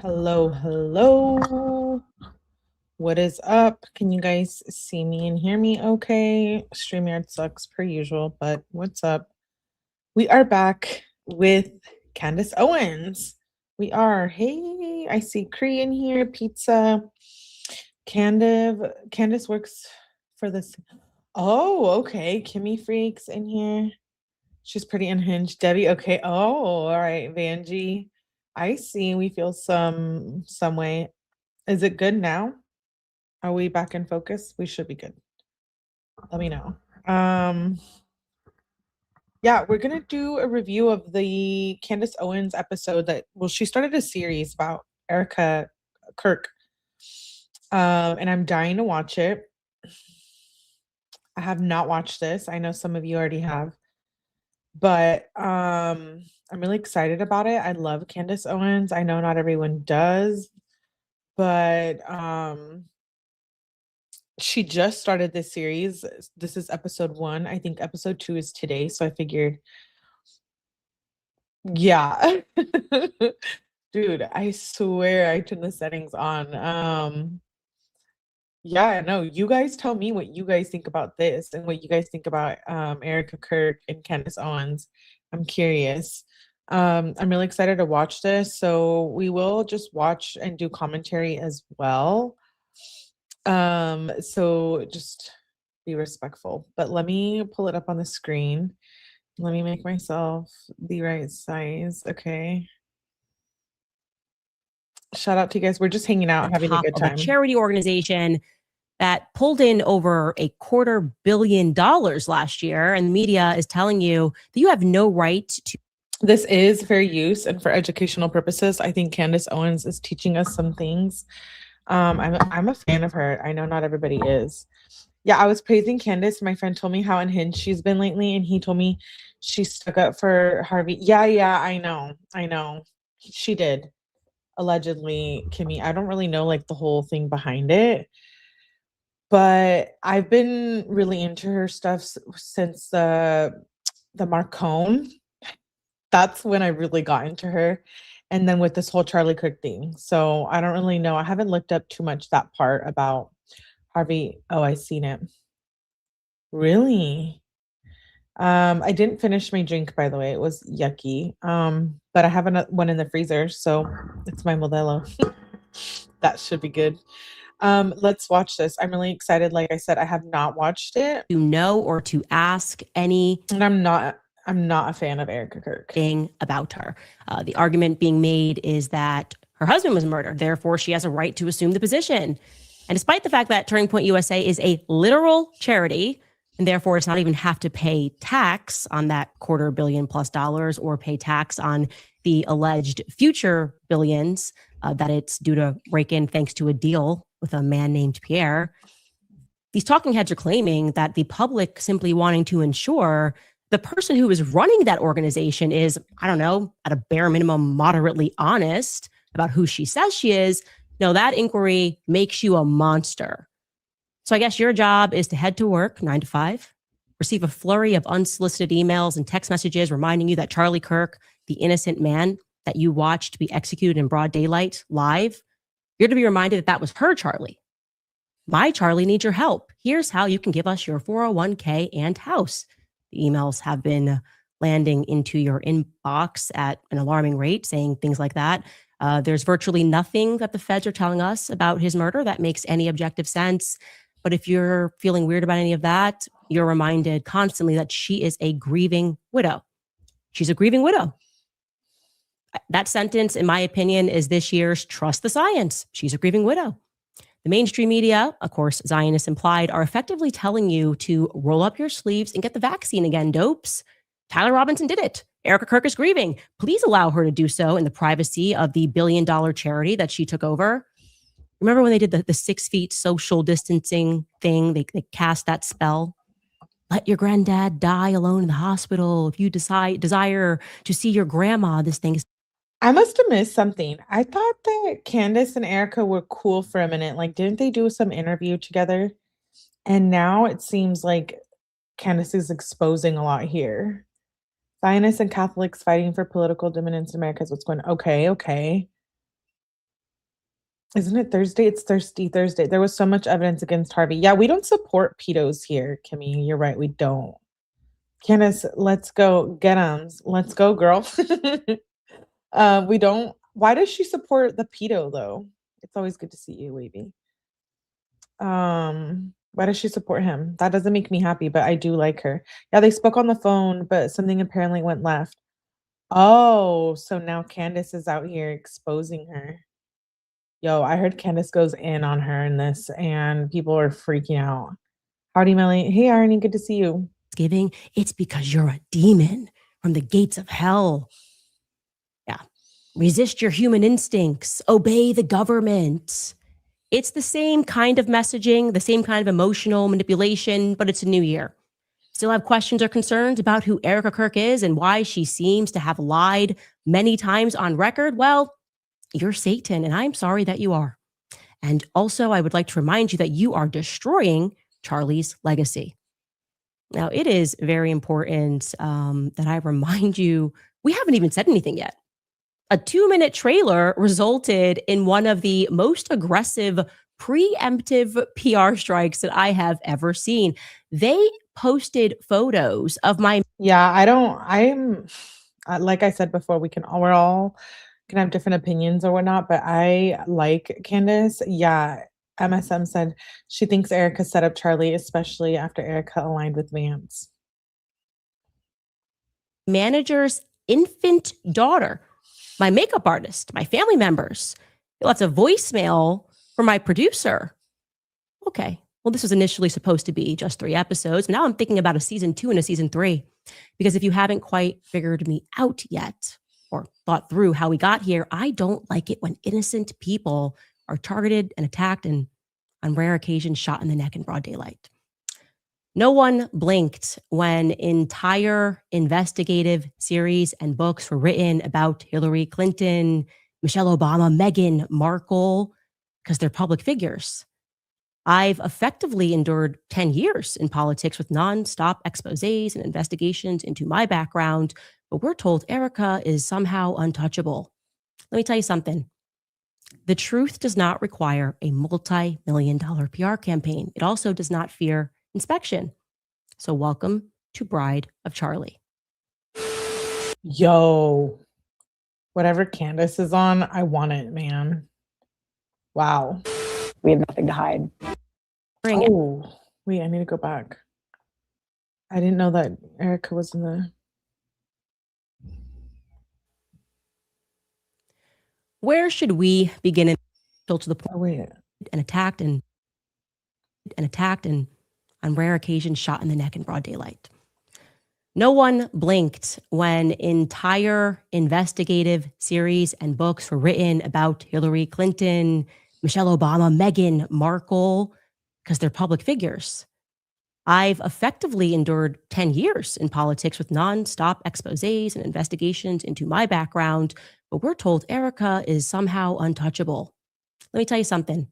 Hello, hello. What is up? Can you guys see me and hear me okay? StreamYard sucks per usual, but what's up? We are back with Candace Owens. We are. Hey, I see Cree in here, pizza. Candace works for this. Oh, okay. Kimmy Freaks in here. She's pretty unhinged. Debbie, okay. Oh, all right. Vanjie. I see. We feel some way. Is it good now? Are we back in focus? We should be good. Let me know. Yeah, we're gonna do a review of the Candace Owens episode she started a series about Erica Kirk. And I'm dying to watch it. I have not watched this. I know some of you already have, but I'm really excited about it. I love Candace Owens. I know not everyone does, but she just started this series. This is episode 1. I think episode 2 is today. So I figured, yeah. Dude, I swear I turned the settings on. Yeah, no, you guys tell me what you guys think about this and what you guys think about Erica Kirk and Candace Owens. I'm curious. I'm really excited to watch this. So we will just watch and do commentary as well. So just be respectful, but let me pull it up on the screen. Let me make myself the right size. Okay. Shout out to you guys. We're just hanging out, having a good time. A charity organization that pulled in over $250 million last year, and the media is telling you that you have no right to. This is fair use and for educational purposes. I think Candace Owens is teaching us some things. I'm a fan of her. I know not everybody is. Yeah, I was praising Candace. My friend told me how unhinged she's been lately, and he told me she stuck up for Harvey. Yeah, I know. She did. Allegedly, Kimmy. I don't really know like the whole thing behind it, but I've been really into her stuff since the Marcone. That's when I really got into her. And then with this whole Charlie Kirk thing. So I don't really know. I haven't looked up too much that part about Harvey. Oh, I seen it. Really? I didn't finish my drink, by the way. It was yucky. But I have one in the freezer, so it's my Modelo. That should be good. Let's watch this. I'm really excited. Like I said, I have not watched it. To know or to ask any. And I'm not a fan of Erica Kirk. Thing about her. The argument being made is that her husband was murdered. Therefore, she has a right to assume the position. And despite the fact that Turning Point USA is a literal charity, and therefore it's not even have to pay tax on that $250 million plus or pay tax on the alleged future billions that it's due to rake in thanks to a deal with a man named Pierre. These talking heads are claiming that the public simply wanting to ensure the person who is running that organization is, I don't know, at a bare minimum, moderately honest about who she says she is. No, that inquiry makes you a monster. So I guess your job is to head to work 9 to 5, receive a flurry of unsolicited emails and text messages reminding you that Charlie Kirk, the innocent man that you watched be executed in broad daylight live, you're to be reminded that that was her Charlie. My Charlie needs your help. Here's how you can give us your 401k and house. The emails have been landing into your inbox at an alarming rate, saying things like that. There's virtually nothing that the feds are telling us about his murder that makes any objective sense. But if you're feeling weird about any of that, you're reminded constantly that she is a grieving widow. She's a grieving widow. That sentence, in my opinion, is this year's Trust the Science. She's a grieving widow. The mainstream media, of course, Zionists implied, are effectively telling you to roll up your sleeves and get the vaccine again, dopes. Tyler Robinson did it. Erica Kirk is grieving. Please allow her to do so in the privacy of the $1 billion charity that she took over. Remember when they did the 6 feet social distancing thing? They cast that spell. Let your granddad die alone in the hospital. If you desire to see your grandma, this thing is. I must have missed something. I thought that Candace and Erica were cool for a minute. Like, didn't they do some interview together? And now it seems like Candace is exposing a lot here. Zionists and Catholics fighting for political dominance in America is what's going on. Okay. Isn't it Thursday? It's Thirsty Thursday. There was so much evidence against Harvey. Yeah, we don't support pedos here, Kimmy. You're right. We don't. Candace, let's go. Get 'em. Let's go, girl. We don't. Why does she support the pedo though? It's always good to see you, Wavy. Why does she support him? That doesn't make me happy, but I do like her. Yeah, they spoke on the phone, but something apparently went left. Oh, so now Candace is out here exposing her. Yo, I heard Candace goes in on her in this, and people are freaking out. Howdy, Melly. Hey, Arnie, good to see you. Giving, it's because you're a demon from the gates of hell. Yeah. Resist your human instincts. Obey the government. It's the same kind of messaging, the same kind of emotional manipulation, but it's a new year. Still have questions or concerns about who Erica Kirk is and why she seems to have lied many times on record? Well, you're Satan, and I'm sorry that you are. And also, I would like to remind you that you are destroying Charlie's legacy. Now, it is very important that I remind you, we haven't even said anything yet. A 2-minute trailer resulted in one of the most aggressive preemptive PR strikes that I have ever seen. They posted photos of my Yeah, I'm like I said before, we're all can have different opinions or whatnot, but I like Candace. Yeah, MSM said she thinks Erica set up Charlie, especially after Erica aligned with Vance. manager's infant daughter, my makeup artist, my family members. Lots of voicemail from my producer. Okay, well, this was initially supposed to be just 3 episodes. Now I'm thinking about a season 2 and a season 3. Because if you haven't quite figured me out yet or thought through how we got here, I don't like it when innocent people are targeted and attacked and on rare occasions shot in the neck in broad daylight. No one blinked when entire investigative series and books were written about Hillary Clinton, Michelle Obama, Meghan Markle, because they're public figures. I've effectively endured 10 years in politics with nonstop exposés and investigations into my background, but we're told Erica is somehow untouchable. Let me tell you something. The truth does not require a multi-million-dollar PR campaign. It also does not fear inspection. So welcome to Bride of Charlie. Yo, whatever Candace is on, I want it, man. Wow. We have nothing to hide. Oh, wait, I need to go back. I didn't know that Erica was in the... Where should we begin to the point? Oh, wait. And attacked and on rare occasions shot in the neck in broad daylight. No one blinked when entire investigative series and books were written about Hillary Clinton, Michelle Obama, Meghan Markle, because they're public figures. I've effectively endured 10 years in politics with nonstop exposés and investigations into my background, but we're told Erica is somehow untouchable. Let me tell you something.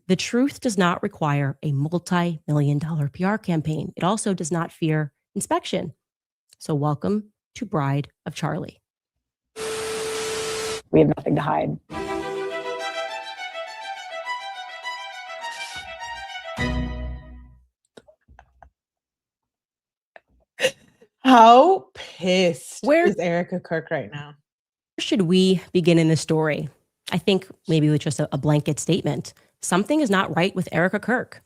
The truth does not require a multi-million-dollar PR campaign. It also does not fear inspection. So welcome to Bride of Charlie. We have nothing to hide. How pissed Where is Erica Kirk right now? Where should we begin in this story? I think maybe with just a blanket statement. Something is not right with Erica Kirk.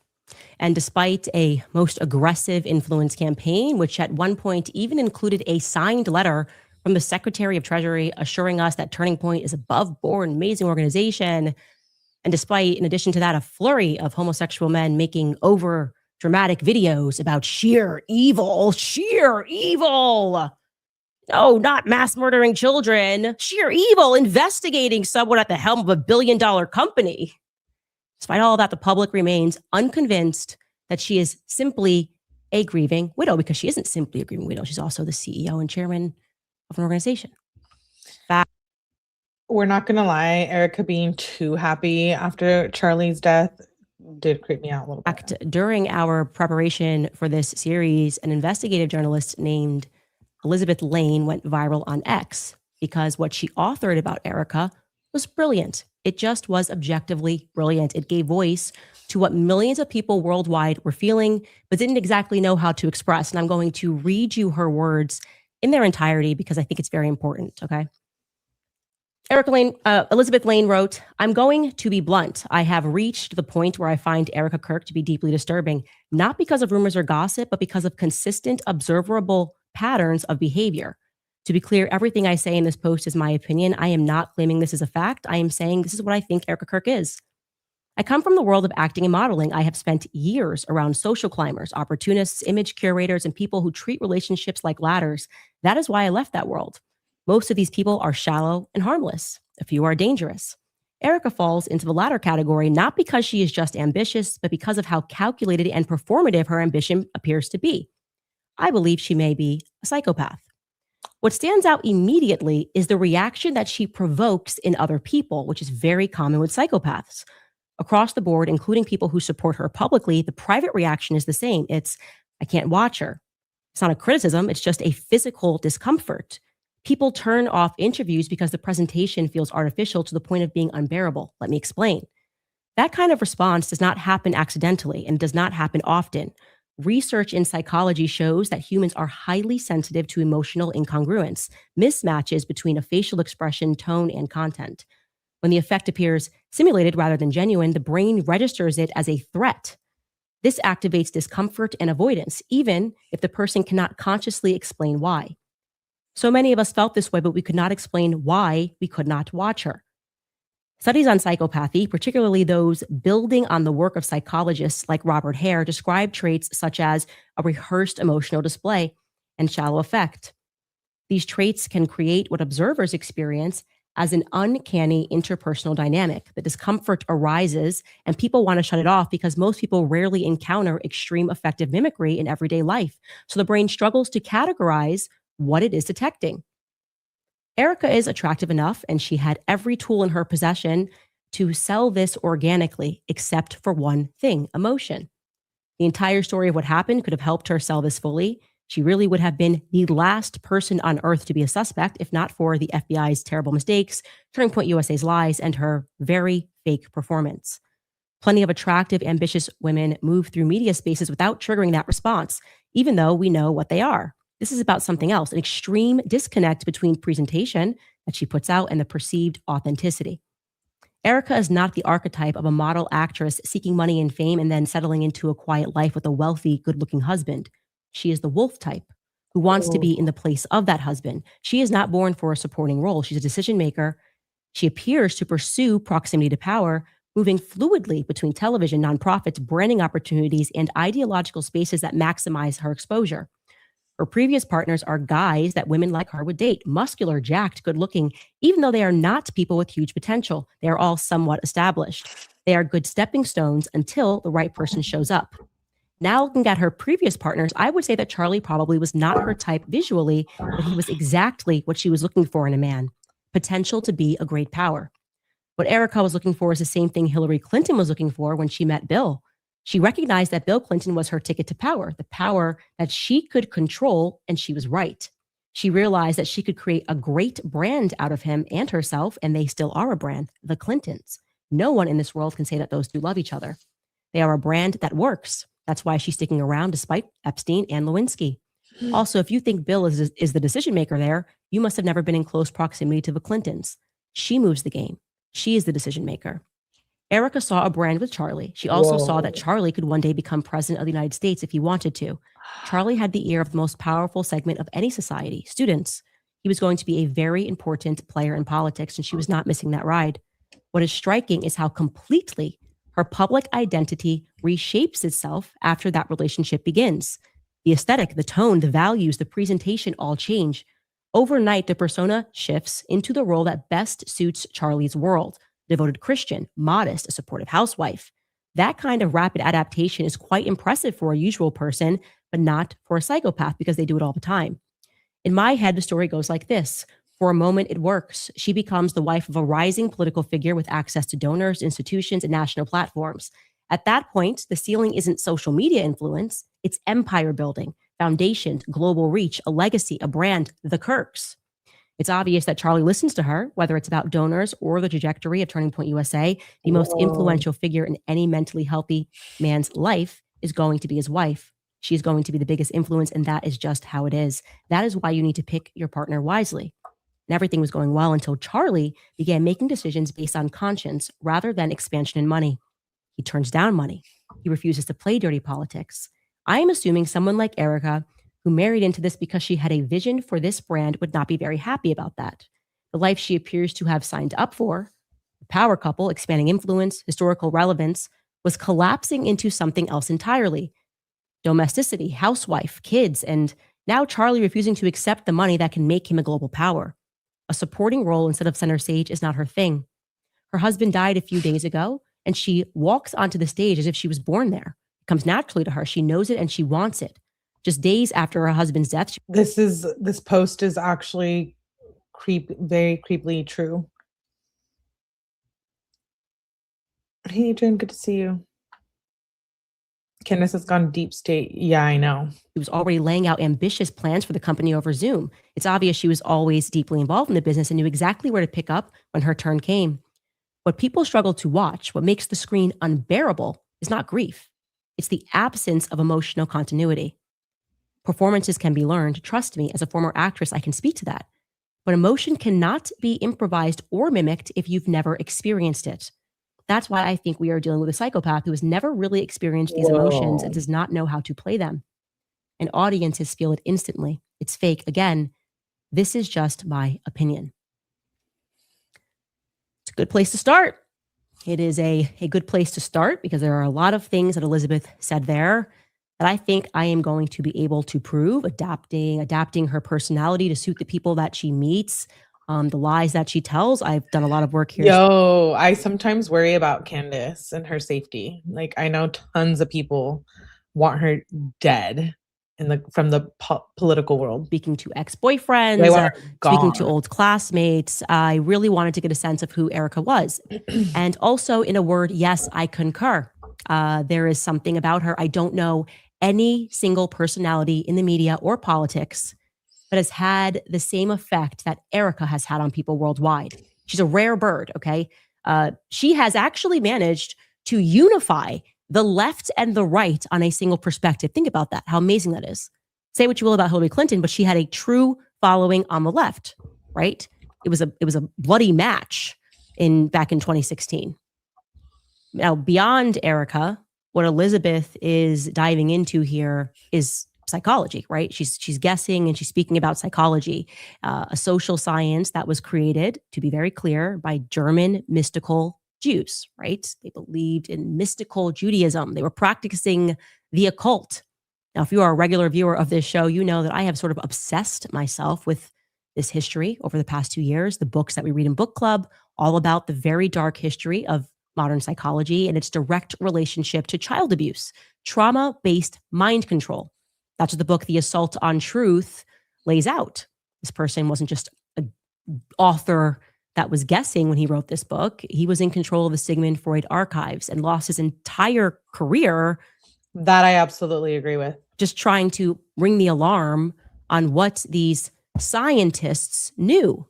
And despite a most aggressive influence campaign, which at one point even included a signed letter from the Secretary of Treasury assuring us that Turning Point is above board, an amazing organization, and despite, in addition to that, a flurry of homosexual men making over dramatic videos about sheer evil. No, not mass murdering children, sheer evil, investigating someone at the helm of a billion-dollar company. Despite all that, the public remains unconvinced that she is simply a grieving widow, because she isn't simply a grieving widow. She's also the CEO and chairman of an organization. We're not going to lie, Erica being too happy after Charlie's death did creep me out a little bit. During our preparation for this series, an investigative journalist named Elizabeth Lane went viral on X because what she authored about Erica was brilliant. It just was objectively brilliant. It gave voice to what millions of people worldwide were feeling, but didn't exactly know how to express. And I'm going to read you her words in their entirety because I think it's very important, okay? Elizabeth Lane wrote, "I'm going to be blunt. I have reached the point where I find Erica Kirk to be deeply disturbing, not because of rumors or gossip, but because of consistent, observable patterns of behavior. To be clear, everything I say in this post is my opinion. I am not claiming this is a fact. I am saying this is what I think Erica Kirk is. I come from the world of acting and modeling. I have spent years around social climbers, opportunists, image curators, and people who treat relationships like ladders. That is why I left that world. Most of these people are shallow and harmless. A few are dangerous. Erica falls into the latter category not because she is just ambitious, but because of how calculated and performative her ambition appears to be. I believe she may be a psychopath. What stands out immediately is the reaction that she provokes in other people, which is very common with psychopaths. Across the board, including people who support her publicly, the private reaction is the same. It's, I can't watch her. It's not a criticism. It's just a physical discomfort. People turn off interviews because the presentation feels artificial to the point of being unbearable. Let me explain. That kind of response does not happen accidentally and does not happen often. Research in psychology shows that humans are highly sensitive to emotional incongruence, mismatches between a facial expression, tone, and content. When the effect appears simulated rather than genuine, the brain registers it as a threat. This activates discomfort and avoidance, even if the person cannot consciously explain why. So many of us felt this way, but we could not explain why we could not watch her. Studies on psychopathy, particularly those building on the work of psychologists like Robert Hare, describe traits such as a rehearsed emotional display and shallow affect. These traits can create what observers experience as an uncanny interpersonal dynamic. The discomfort arises and people want to shut it off because most people rarely encounter extreme affective mimicry in everyday life. So the brain struggles to categorize what it is detecting. Erica is attractive enough, and she had every tool in her possession to sell this organically, except for one thing: emotion. The entire story of what happened could have helped her sell this fully. She really would have been the last person on earth to be a suspect, if not for the FBI's terrible mistakes, Turning Point USA's lies, and her very fake performance. Plenty of attractive, ambitious women move through media spaces without triggering that response, even though we know what they are. This is about something else, an extreme disconnect between presentation that she puts out and the perceived authenticity. Erica is not the archetype of a model actress seeking money and fame and then settling into a quiet life with a wealthy, good-looking husband. She is the wolf type who wants to be in the place of that husband. She is not born for a supporting role. She's a decision maker. She appears to pursue proximity to power, moving fluidly between television, nonprofits, branding opportunities, and ideological spaces that maximize her exposure. Her previous partners are guys that women like her would date, muscular, jacked, good-looking, even though they are not people with huge potential. They are all somewhat established. They are good stepping stones until the right person shows up. Now looking at her previous partners, I would say that Charlie probably was not her type visually, but he was exactly what she was looking for in a man: potential to be a great power. What Erica was looking for is the same thing Hillary Clinton was looking for when she met Bill. She recognized that Bill Clinton was her ticket to power, the power that she could control, and she was right. She realized that she could create a great brand out of him and herself, and they still are a brand, the Clintons. No one in this world can say that those two love each other. They are a brand that works. That's why she's sticking around despite Epstein and Lewinsky. Also, if you think Bill is the decision maker there, you must have never been in close proximity to the Clintons. She moves the game. She is the decision maker. Erica saw a brand with Charlie. She also saw that Charlie could one day become president of the United States if he wanted to. Charlie had the ear of the most powerful segment of any society, students. He was going to be a very important player in politics, and she was not missing that ride. What is striking is how completely her public identity reshapes itself after that relationship begins. The aesthetic, the tone, the values, the presentation all change. Overnight, the persona shifts into the role that best suits Charlie's world: devoted Christian, modest, a supportive housewife. That kind of rapid adaptation is quite impressive for a usual person, but not for a psychopath because they do it all the time. In my head, the story goes like this. For a moment, it works. She becomes the wife of a rising political figure with access to donors, institutions, and national platforms. At that point, the ceiling isn't social media influence, it's empire building, foundations, global reach, a legacy, a brand, the Kirks. It's obvious that Charlie listens to her, whether it's about donors or the trajectory of Turning Point USA. The most influential figure in any mentally healthy man's life is going to be his wife. She's going to be the biggest influence, and that is just how it is. That is why you need to pick your partner wisely. And everything was going well until Charlie began making decisions based on conscience rather than expansion and money. He turns down money. He refuses to play dirty politics. I am assuming someone like Erica, who married into this because she had a vision for this brand, would not be very happy about that. The life she appears to have signed up for, the power couple, expanding influence, historical relevance, was collapsing into something else entirely. Domesticity, housewife, kids, and now Charlie refusing to accept the money that can make him a global power. A supporting role instead of center stage is not her thing. Her husband died a few days ago, and she walks onto the stage as if she was born there. It comes naturally to her. She knows it and she wants it. Just days after her husband's death. This post is actually very creepily true. Hey, Adrian, good to see you. Candace has gone deep state. Yeah, I know. She was already laying out ambitious plans for the company over Zoom. It's obvious she was always deeply involved in the business and knew exactly where to pick up when her turn came. What people struggle to watch, what makes the screen unbearable, is not grief. It's the absence of emotional continuity. Performances can be learned. Trust me, as a former actress, I can speak to that. But emotion cannot be improvised or mimicked if you've never experienced it. That's why I think we are dealing with a psychopath who has never really experienced these emotions and does not know how to play them. And audiences feel it instantly. It's fake. Again, this is just my opinion. It's a good place to start. It is a good place to start because there are a lot of things that Elizabeth said there that I think I am going to be able to prove, adapting her personality to suit the people that she meets, the lies that she tells. I've done a lot of work here. Yo, I sometimes worry about Candace and her safety. Like, I know tons of people want her dead from the political world. Speaking to ex-boyfriends, speaking to old classmates, I really wanted to get a sense of who Erica was. And also, in a word, yes, I concur. There is something about her. I don't know any single personality in the media or politics that has had the same effect that Erica has had on people worldwide. She's a rare bird, okay? She has actually managed to unify the left and the right on a single perspective. Think about that, how amazing that is. Say what you will about Hillary Clinton, but she had a true following on the left, right? It was a bloody match back in 2016. Now, beyond Erica, what Elizabeth is diving into here is psychology, right? She's guessing and she's speaking about psychology, a social science that was created, to be very clear, by German mystical Jews, right? They believed in mystical Judaism. They were practicing the occult. Now, if you are a regular viewer of this show, you know that I have sort of obsessed myself with this history over the past 2 years, the books that we read in book club, all about the very dark history of modern psychology and its direct relationship to child abuse, trauma-based mind control. That's what the book, The Assault on Truth, lays out. This person wasn't just an author that was guessing when he wrote this book. He was in control of the Sigmund Freud archives and lost his entire career. That I absolutely agree with. Just trying to ring the alarm on what these scientists knew.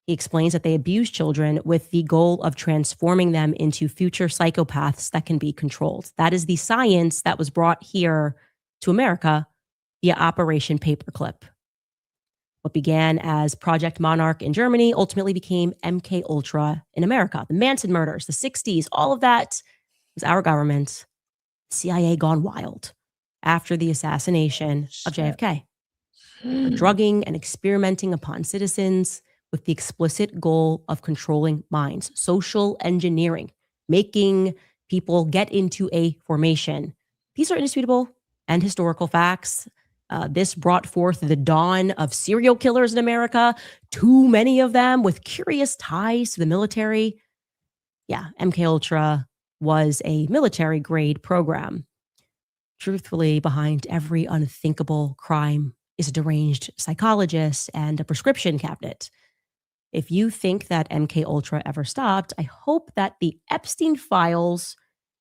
He explains that they abuse children with the goal of transforming them into future psychopaths that can be controlled. That is the science that was brought here to America via Operation Paperclip. What began as Project Monarch in Germany ultimately became MK Ultra in America. The Manson murders, the 60s, all of that was our government, CIA gone wild after the assassination of JFK. Drugging and experimenting upon citizens with the explicit goal of controlling minds, social engineering, making people get into a formation. These are indisputable and historical facts. This brought forth the dawn of serial killers in America, too many of them with curious ties to the military. Yeah, MK Ultra was a military grade program. Truthfully, behind every unthinkable crime is a deranged psychologist and a prescription cabinet. If you think that MK Ultra ever stopped, I hope that the Epstein files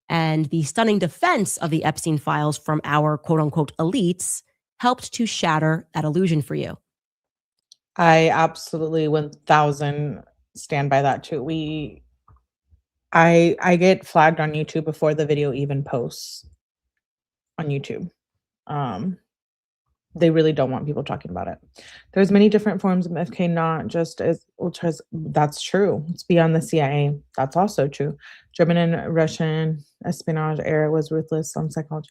and the stunning defense of the Epstein files from our quote unquote elites helped to shatter that illusion for you. I absolutely 1000 stand by that too. I get flagged on YouTube before the video even posts on YouTube. They really don't want people talking about it. There's many different forms of FK, not just as ultras. That's true. It's beyond the CIA. That's also true. German and Russian espionage era was ruthless on psychology.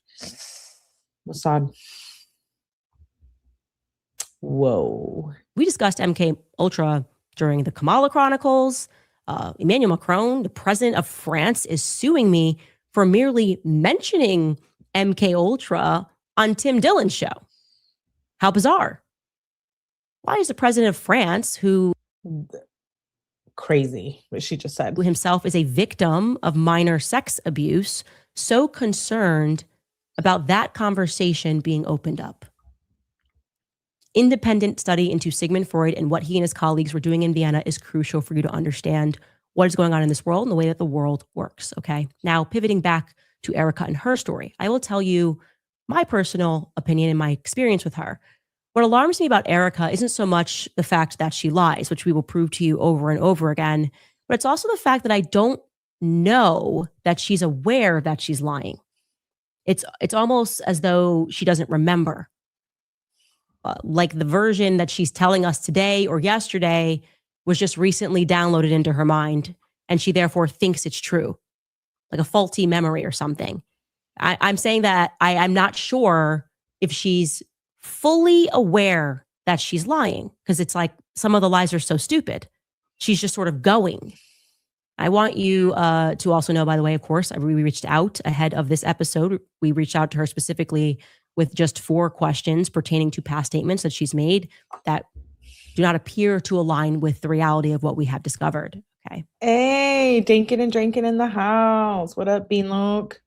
Mossad. Whoa. We discussed MK Ultra during the Kamala Chronicles. Emmanuel Macron, the president of France, is suing me for merely mentioning MK Ultra on Tim Dillon's show. How bizarre. Why is the president of France, who crazy what she just said, who himself is a victim of minor sex abuse, so concerned about that conversation being opened up? Independent study into Sigmund Freud and what he and his colleagues were doing in Vienna is crucial for you to understand what is going on in this world and the way that the world works, okay? Now, pivoting back to Erica and her story, I will tell you my personal opinion and my experience with her. What alarms me about Erica isn't so much the fact that she lies, which we will prove to you over and over again, but it's also the fact that I don't know that she's aware that she's lying. It's almost as though she doesn't remember. Like the version that she's telling us today or yesterday was just recently downloaded into her mind, and she therefore thinks it's true, like a faulty memory or something. I'm saying that I'm not sure if she's fully aware that she's lying, because it's like some of the lies are so stupid. She's just sort of going. I want you to also know, by the way, of course, we reached out ahead of this episode. We reached out to her specifically with just 4 questions pertaining to past statements that she's made that do not appear to align with the reality of what we have discovered. Okay. Hey, Dinkin and Drinking in the house. What up, Beanlook?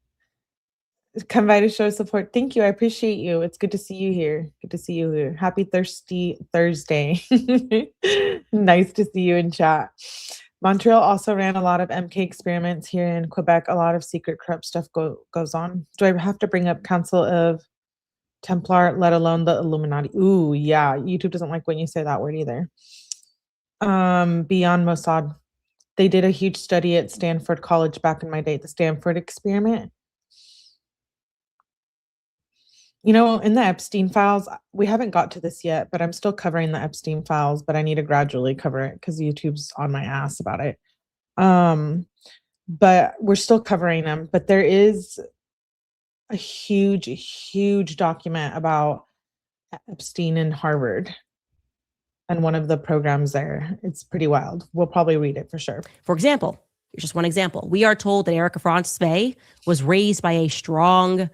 Come by to show support. Thank you. I appreciate you. It's good to see you here. Good to see you here. Happy Thirsty Thursday. Nice to see you in chat. Montreal also ran a lot of MK experiments here in Quebec. A lot of secret corrupt stuff goes on. Do I have to bring up Council of Templar, let alone the Illuminati? Ooh, yeah. YouTube doesn't like when you say that word either. Beyond Mossad. They did a huge study at Stanford College back in my day, the Stanford experiment. You know, in the Epstein files, we haven't got to this yet, but I'm still covering the Epstein files, but I need to gradually cover it because YouTube's on my ass about it. But we're still covering them. But there is a huge document about Epstein in Harvard and one of the programs there. It's pretty wild. We'll probably read it for sure. For example, here's just one example. We are told that Erica France-𝗍 was raised by a strong,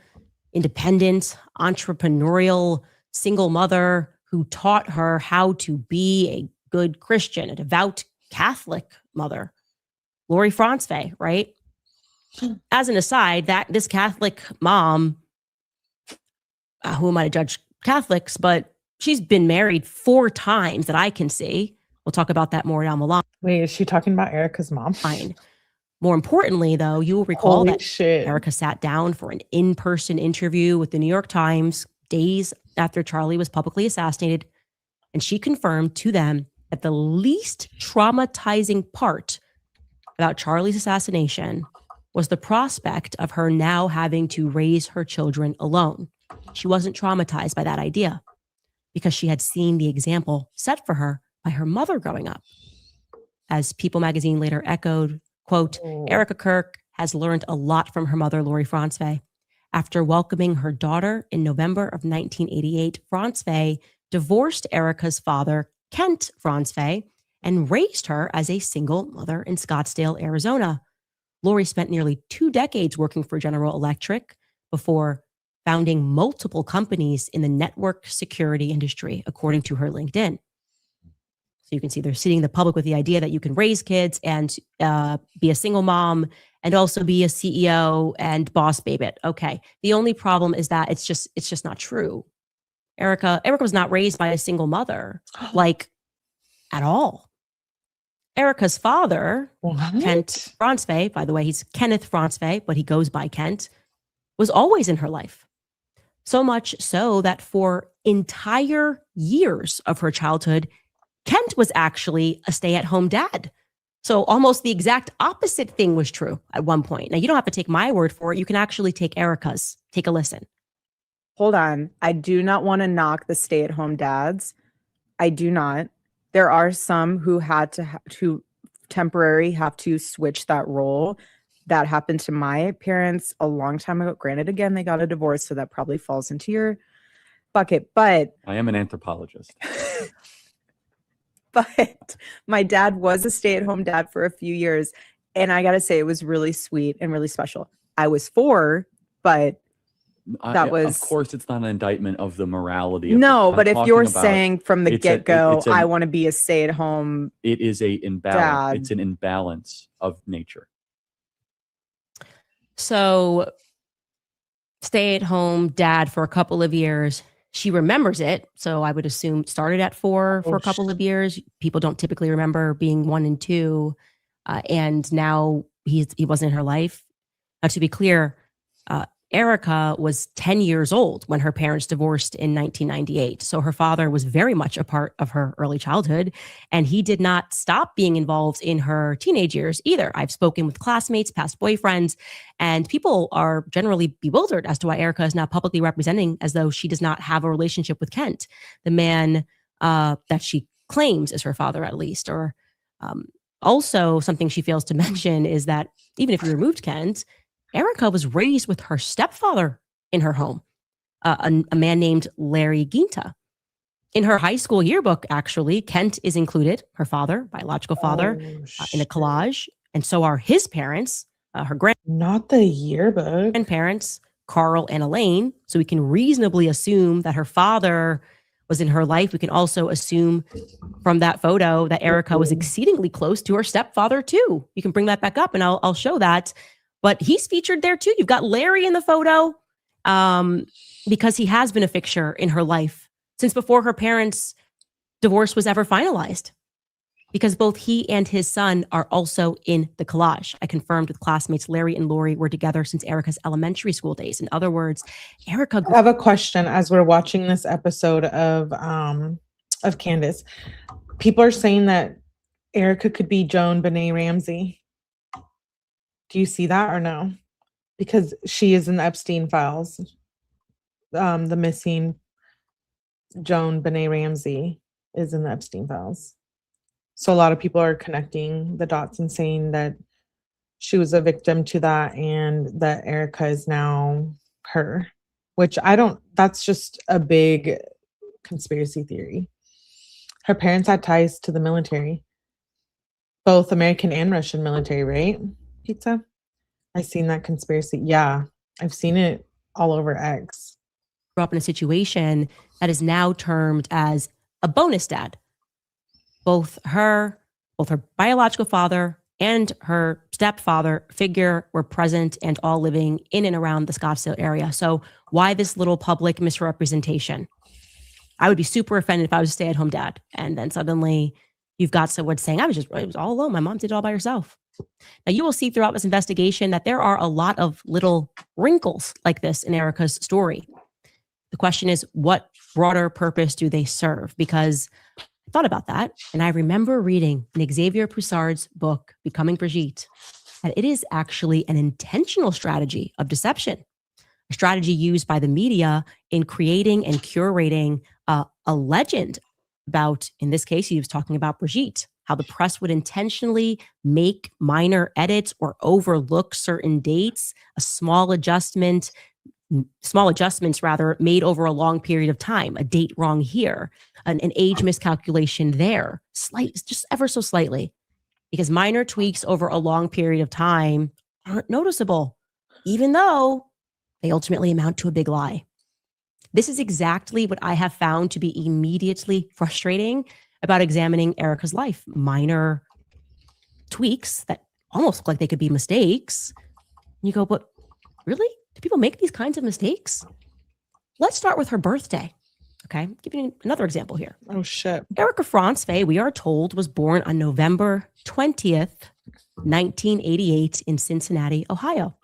independent, entrepreneurial single mother who taught her how to be a good Christian, a devout Catholic mother. Lori France-𝗍, right? As an aside, that this Catholic mom, who am I to judge Catholics, but she's been married 4 times that I can see. We'll talk about that more down the line. Wait, is she talking about Erica's mom? Fine. More importantly, though, you will recall Holy that shit. Erica sat down for an in-person interview with the New York Times days after Charlie was publicly assassinated, and she confirmed to them that the least traumatizing part about Charlie's assassination was the prospect of her now having to raise her children alone. She wasn't traumatized by that idea because she had seen the example set for her by her mother growing up. As People magazine later echoed, quote, Erica Kirk has learned a lot from her mother, Lori France-𝗍. After welcoming her daughter in November of 1988, France-𝗍 divorced Erica's father, Kent France-𝗍, and raised her as a single mother in Scottsdale, Arizona. Lori spent nearly 2 decades working for General Electric before founding multiple companies in the network security industry, according to her LinkedIn. So you can see they're seeding the public with the idea that you can raise kids and be a single mom and also be a CEO and boss babe. Okay. The only problem is that it's just not true. Erica was not raised by a single mother, like at all. Erica's father, Kent France-𝗍, by the way, he's Kenneth France-𝗍, but he goes by Kent, was always in her life. So much so that for entire years of her childhood, Kent was actually a stay-at-home dad. So almost the exact opposite thing was true at one point. Now, you don't have to take my word for it. You can actually take Erica's. Take a listen. Hold on. I do not want to knock the stay-at-home dads. I do not. There are some who had to temporarily have to switch that role. That happened to my parents a long time ago. Granted, again, they got a divorce, so that probably falls into your bucket. But I am an anthropologist. But my dad was a stay-at-home dad for a few years. And I got to say, it was really sweet and really special. I was 4, but that was... Of course, it's not an indictment of the morality. Of no, the, but if you're saying from the it's a- get-go, it's a- I want to be a stay-at-home... it is a imbalance. Dad. It's an imbalance of nature. So stay-at-home dad for a couple of years. She remembers it. So I would assume started at 4 for a couple of years. People don't typically remember being 1 and 2. And now he wasn't in her life. Now, to be clear, Erica was 10 years old when her parents divorced in 1998. So her father was very much a part of her early childhood, and he did not stop being involved in her teenage years either. I've spoken with classmates, past boyfriends, and people are generally bewildered as to why Erica is now publicly representing as though she does not have a relationship with Kent, the man that she claims is her father, at least. Or also something she fails to mention is that even if you removed Kent, Erica was raised with her stepfather in her home, a man named 𝗟𝗟𝗏𝗏𝗍𝗏. In her high school yearbook, actually, Kent is included, her father, biological father, in a collage. And so are his parents, her Not the yearbook. grandparents, Carl and Elaine. So we can reasonably assume that her father was in her life. We can also assume from that photo that Erica was exceedingly close to her stepfather too. You can bring that back up and I'll show that. But he's featured there too. You've got Larry in the photo because he has been a fixture in her life since before her parents' divorce was ever finalized, because both he and his son are also in the collage. I confirmed with classmates Larry and Lori were together since Erica's elementary school days. In other words, Erica... I have a question as we're watching this episode of Candace. People are saying that Erica could be 𝗠𝗲𝗹𝗆𝗆 Ramsey. Do you see that or no? Because she is in the Epstein files. The missing 𝗠𝗲𝗹𝗆𝗆 Ramsey is in the Epstein files. So a lot of people are connecting the dots and saying that she was a victim to that and that Erica is now her, which that's just a big conspiracy theory. Her parents had ties to the military, both American and Russian military, right? Pizza. I've seen that conspiracy. Yeah, I've seen it all over X. Grew up in a situation that is now termed as a bonus dad. Both her biological father and her stepfather figure were present and all living in and around the Scottsdale area. So why this little public misrepresentation? I would be super offended if I was a stay-at-home dad and then suddenly you've got someone saying, I was all alone. My mom did it all by herself. Now, you will see throughout this investigation that there are a lot of little wrinkles like this in Erica's story. The question is, what broader purpose do they serve? Because I thought about that, and I remember reading in 𝗟𝗍𝗆 Poussard's book, Becoming Brigitte, that it is actually an intentional strategy of deception, a strategy used by the media in creating and curating a legend about, in this case, he was talking about Brigitte, how the press would intentionally make minor edits or overlook certain dates, small adjustments rather, made over a long period of time, a date wrong here, an age miscalculation there, just ever so slightly, because minor tweaks over a long period of time aren't noticeable, even though they ultimately amount to a big lie. This is exactly what I have found to be immediately frustrating about examining Erica's life. Minor tweaks that almost look like they could be mistakes. You go, but really? Do people make these kinds of mistakes? Let's start with her birthday. Okay, I'll give you another example here. Oh, shit. Erica 𝗠𝗏𝗏𝗏, we are told, was born on November 20th, 1988 in Cincinnati, Ohio.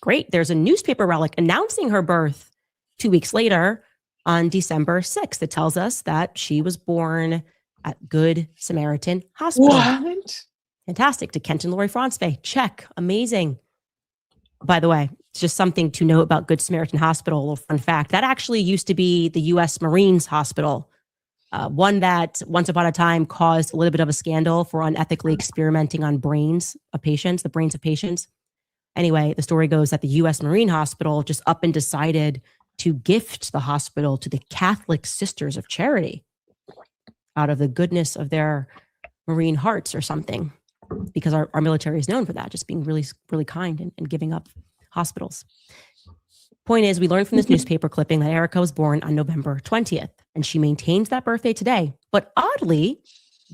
Great. There's a newspaper relic announcing her birth 2 weeks later on December 6th. It tells us that she was born at Good Samaritan Hospital. What? Fantastic. To 𝗠𝗲𝗆𝗆 check. Amazing. By the way, it's just something to note about Good Samaritan Hospital. A little fun fact. That actually used to be the U.S. Marines Hospital. One that once upon a time caused a little bit of a scandal for unethically experimenting on brains of patients, the brains of patients. Anyway, the story goes that the U.S. Marine Hospital just up and decided to gift the hospital to the Catholic Sisters of Charity out of the goodness of their Marine hearts or something, because our military is known for that, just being really, really kind and giving up hospitals. Point is, we learned from this newspaper clipping that Erica was born on November 20th, and she maintains that birthday today. But oddly,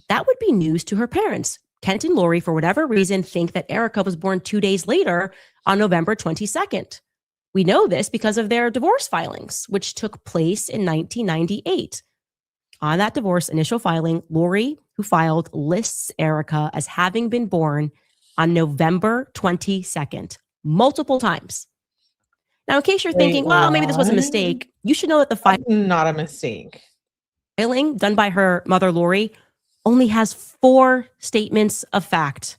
that would be news to her parents. Kent and Lori, for whatever reason, think that Erica was born 2 days later on November 22nd. We know this because of their divorce filings, which took place in 1998. On that divorce initial filing, Lori, who filed, lists Erica as having been born on November 22nd, multiple times. Now, in case you're thinking, well, maybe this was a mistake, you should know that the Not a mistake. filing done by her mother, Lori, only has 4 statements of fact.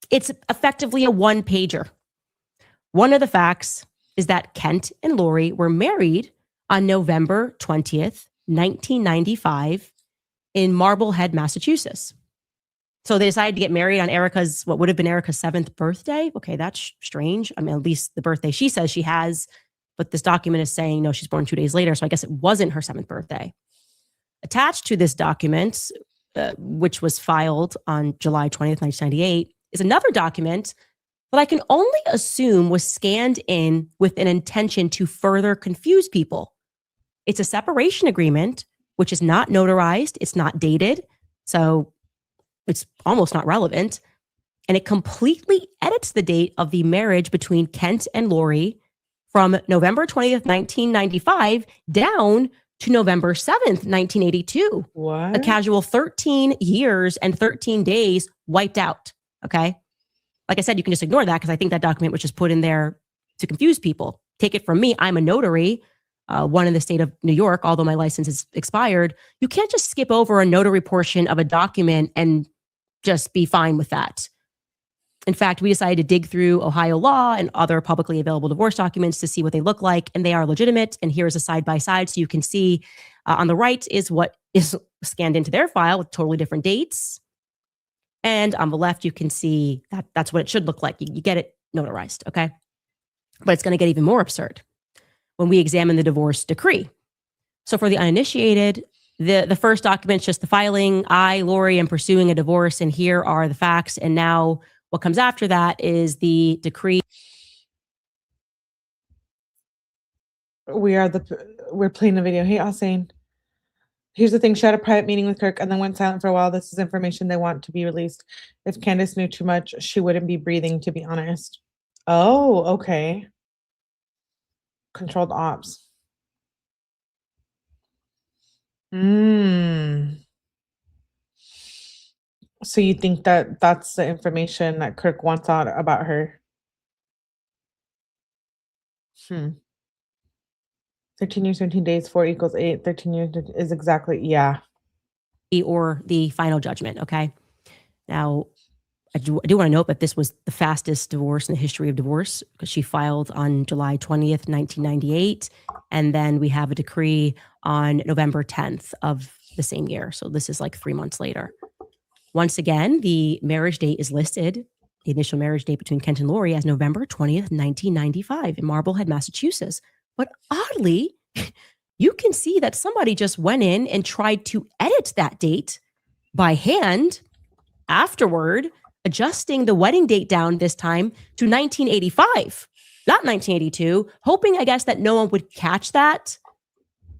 It's effectively a one-pager. One of the facts is that Kent and Lori were married on November 20th, 1995 in Marblehead, Massachusetts. So they decided to get married on Erica's, what would have been Erica's 7th birthday. Okay, that's strange. I mean, at least the birthday she says she has, but this document is saying, no, she's born 2 days later. So I guess it wasn't her 7th birthday. Attached to this document, which was filed on July 20th, 1998, is another document that I can only assume was scanned in with an intention to further confuse people. It's a separation agreement, which is not notarized. It's not dated. So it's almost not relevant. And it completely edits the date of the marriage between Kent and Lori from November 20th, 1995 down to November 7th, 1982. What? A casual 13 years and 13 days wiped out. Okay. Like I said, you can just ignore that because I think that document was just put in there to confuse people. Take it from me. I'm a notary, one in the state of New York, although my license is expired. You can't just skip over a notary portion of a document and just be fine with that. In fact, we decided to dig through Ohio law and other publicly available divorce documents to see what they look like, and they are legitimate. And here's a side-by-side so you can see on the right is what is scanned into their file with totally different dates. And on the left, you can see that that's what it should look like. You get it notarized, okay? But it's going to get even more absurd when we examine the divorce decree. So for the uninitiated, the first document's just the filing. I, Lori, am pursuing a divorce, and here are the facts. And now what comes after that is the decree. We're playing the video. Hey, Hossein. Here's the thing. She had a private meeting with Kirk and then went silent for a while. This is information they want to be released. If Candace knew too much, she wouldn't be breathing, to be honest. Oh, okay. Controlled ops. So you think that that's the information that Kirk wants out about her? 13 years, 17 days, 4 equals 8. 13 years is exactly, yeah. Or the final judgment, okay? Now, I do want to note that this was the fastest divorce in the history of divorce because she filed on July 20th, 1998. And then we have a decree on November 10th of the same year. So this is like 3 months later. Once again, the marriage date is listed, the initial marriage date between Kent and Lori, as November 20th, 1995 in Marblehead, Massachusetts. But oddly, you can see that somebody just went in and tried to edit that date by hand afterward, adjusting the wedding date down this time to 1985, not 1982, hoping, I guess, that no one would catch that.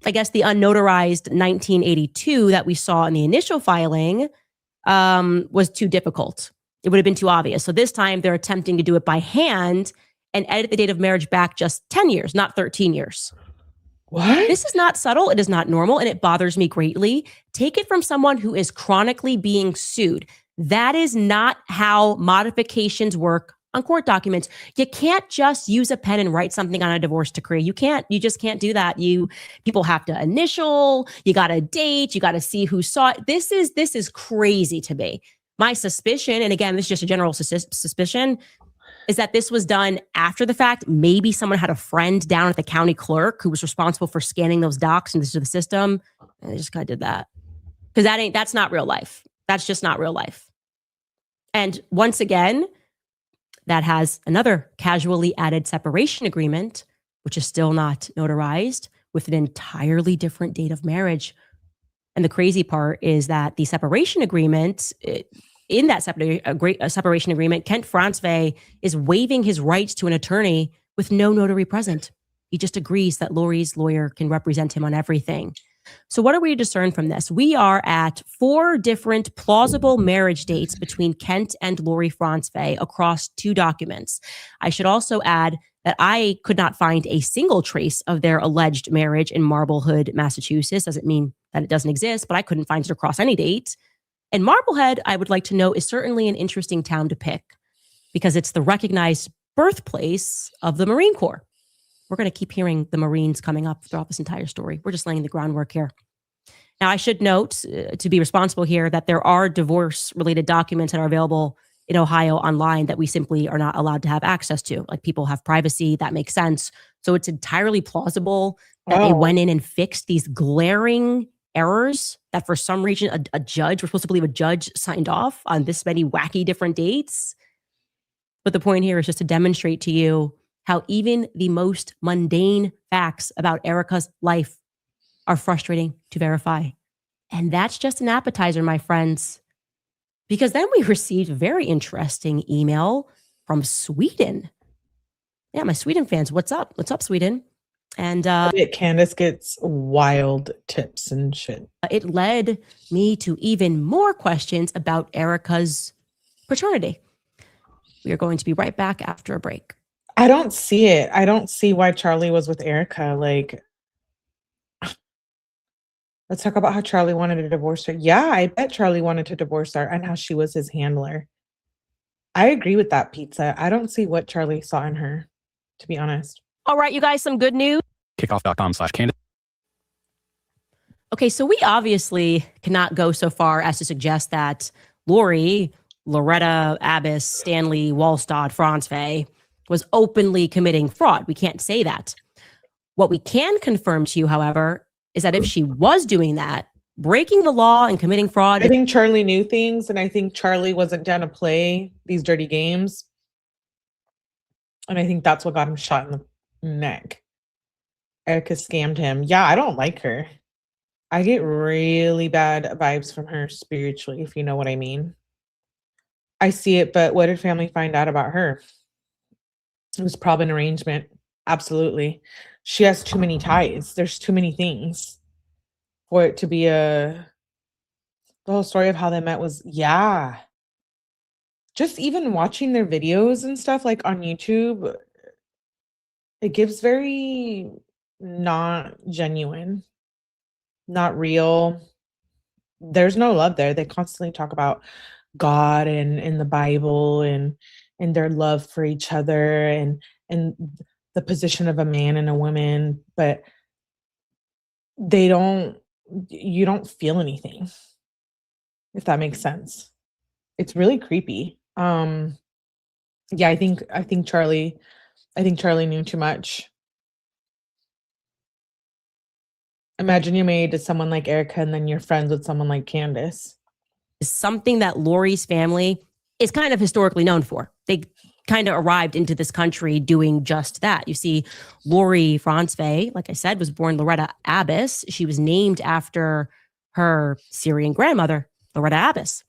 I guess the unnotarized 1982 that we saw in the initial filing was too difficult. It would have been too obvious. So this time they're attempting to do it by hand and edit the date of marriage back just 10 years, not 13 years. What? This is not subtle. It is not normal, and it bothers me greatly. Take it from someone who is chronically being sued. That is not how modifications work on court documents. You can't just use a pen and write something on a divorce decree. You just can't do that. People have to initial, you got to date, you got to see who saw it. This is crazy to me. My suspicion, and again, this is just a general suspicion, is that this was done after the fact. Maybe someone had a friend down at the county clerk who was responsible for scanning those docs into the system. And they just kind of did that. Because that's not real life. That's just not real life. And once again, that has another casually added separation agreement, which is still not notarized, with an entirely different date of marriage. And the crazy part is that the separation agreement, in that separation agreement, 𝗠𝗲𝗹𝗆𝗆 is waiving his rights to an attorney with no notary present. He just agrees that Lori's lawyer can represent him on everything. So what are we to discern from this? We are at 4 different plausible marriage dates between Kent and Lori 𝗠𝗲𝗆 across 2 documents. I should also add that I could not find a single trace of their alleged marriage in Marblehead, Massachusetts. Doesn't mean that it doesn't exist, but I couldn't find it across any date. And Marblehead, I would like to know, is certainly an interesting town to pick because it's the recognized birthplace of the Marine Corps. We're going to keep hearing the Marines coming up throughout this entire story. We're just laying the groundwork here. Now, I should note, to be responsible here, that there are divorce-related documents that are available in Ohio online that we simply are not allowed to have access to. Like, people have privacy. That makes sense. So it's entirely plausible that they went in and fixed these glaring errors that for some reason a judge, we're supposed to believe a judge signed off on this many wacky different dates. But the point here is just to demonstrate to you how even the most mundane facts about Erica's life are frustrating to verify. And that's just an appetizer, my friends. Because then we received a very interesting email from Sweden. Yeah, my Sweden fans, what's up? What's up, Sweden? And Candace gets wild tips and shit. It led me to even more questions about Erica's paternity. We are going to be right back after a break. I don't see it. I don't see why Charlie was with Erica. Like, let's talk about how Charlie wanted to divorce her. Yeah, I bet Charlie wanted to divorce her and how she was his handler. I agree with that, Pizza. I don't see what Charlie saw in her, to be honest. All right, you guys, some good news. Kickoff.com/Candace. Okay, so we obviously cannot go so far as to suggest that Lori, Loretta, Abbess, Stanley, Wallstad, 𝗠𝗏𝗆 was openly committing fraud. We can't say that. What we can confirm to you, however, is that if she was doing that, breaking the law and committing fraud. I think Charlie knew things, and I think Charlie wasn't down to play these dirty games. And I think that's what got him shot in the neck. Erica scammed him. Yeah, I don't like her. I get really bad vibes from her spiritually, if you know what I mean. I see it, but what did family find out about her? It was probably an arrangement. Absolutely. She has too many ties. There's too many things for it to be the whole story of how they met was, yeah. Just even watching their videos and stuff like on YouTube, it gives very not genuine, not real. There's no love there. They constantly talk about God and in the Bible and their love for each other and the position of a man and a woman, but you don't feel anything, if that makes sense. It's really creepy. Yeah, I think Charlie knew too much. Imagine you're married to someone like Erica and then you're friends with someone like Candace. Something that Lori's family is kind of historically known for. They kind of arrived into this country doing just that. You see, Lori 𝗠𝗏𝗆𝗆, like I said, was born Loretta Abbess. She was named after her Syrian grandmother, Loretta Abbess.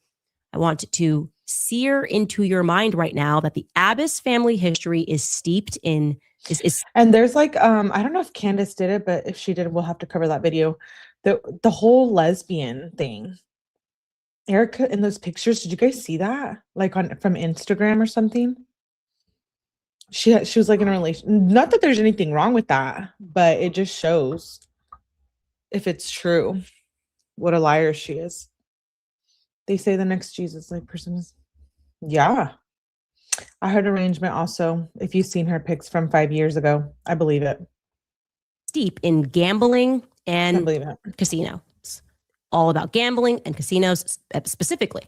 I want to sear into your mind right now that the Abbess family history is steeped in and there's like I don't know if Candace did it, but if she did, we'll have to cover that video. The whole lesbian thing. Erica in those pictures, did you guys see that? Like from Instagram or something? She was like in a relation. Not that there's anything wrong with that, but it just shows, if it's true, what a liar she is. They say the next Jesus like person is, yeah. I heard arrangement also. If you've seen her pics from 5 years ago, I believe it. Deep in gambling I and believe it. casinos. All about gambling and casinos specifically.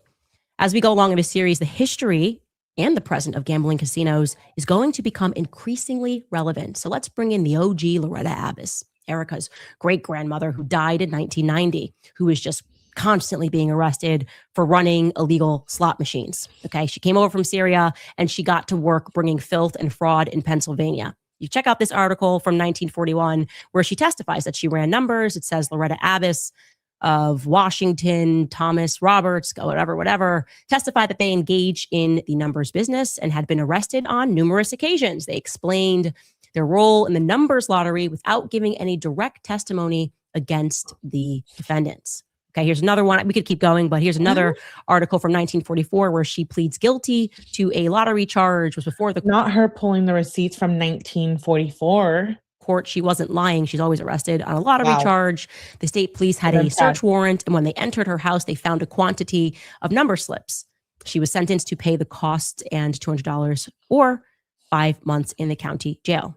As we go along in this series, the history and the present of gambling casinos is going to become increasingly relevant. So let's bring in the OG Loretta Abbas, Erica's great-grandmother who died in 1990, who was just constantly being arrested for running illegal slot machines. Okay, she came over from Syria and she got to work bringing filth and fraud in Pennsylvania. You check out this article from 1941 where she testifies that she ran numbers. It says Loretta Abbas of Washington, Thomas Roberts, whatever, testified that they engaged in the numbers business and had been arrested on numerous occasions. They explained their role in the numbers lottery without giving any direct testimony against the defendants. Okay, here's another one. We could keep going, but here's another article from 1944 where she pleads guilty to a lottery charge. Was before the Not her pulling the receipts from 1944. court. She wasn't lying. She's always arrested on a lottery charge. The state police had a That's search bad. warrant, and when they entered her house, they found a quantity of number slips. She was sentenced to pay the cost and $200 or 5 months in the county jail.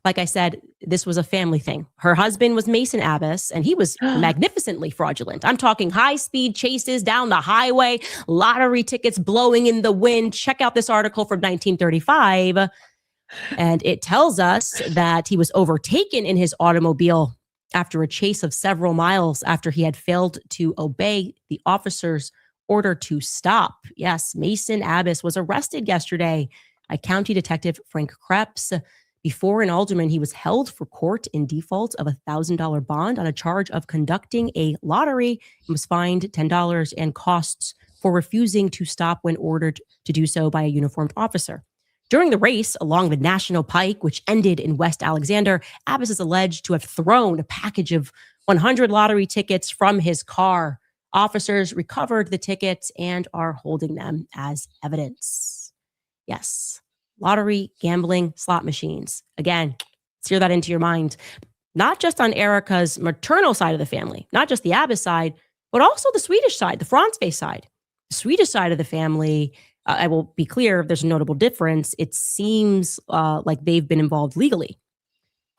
Like I said, this was a family thing. Her husband was Mason Abbas, and he was magnificently fraudulent. I'm talking high-speed chases down the highway, lottery tickets blowing in the wind. Check out this article from 1935. And it tells us that he was overtaken in his automobile after a chase of several miles after he had failed to obey the officer's order to stop. Yes, Mason Abbas was arrested yesterday by County Detective Frank Krebs. Before an alderman, he was held for court in default of a $1,000 bond on a charge of conducting a lottery and was fined $10 and costs for refusing to stop when ordered to do so by a uniformed officer. During the race along the National Pike, which ended in West Alexander, Abbas is alleged to have thrown a package of 100 lottery tickets from his car. Officers recovered the tickets and are holding them as evidence. Yes, lottery, gambling, slot machines. Again, sear that into your mind. Not just on Erica's maternal side of the family, not just the Abbas side, but also the Swedish side, the Fransve side. The Swedish side of the family, I will be clear, there's a notable difference. It seems like they've been involved legally.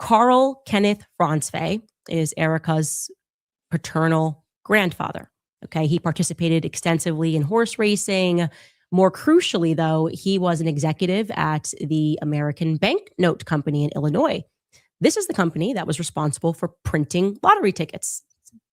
𝗠𝗲𝗆𝗆 Fransve is Erica's paternal grandfather. Okay, he participated extensively in horse racing. More crucially, though, he was an executive at the American Banknote Company in Illinois. This is the company that was responsible for printing lottery tickets.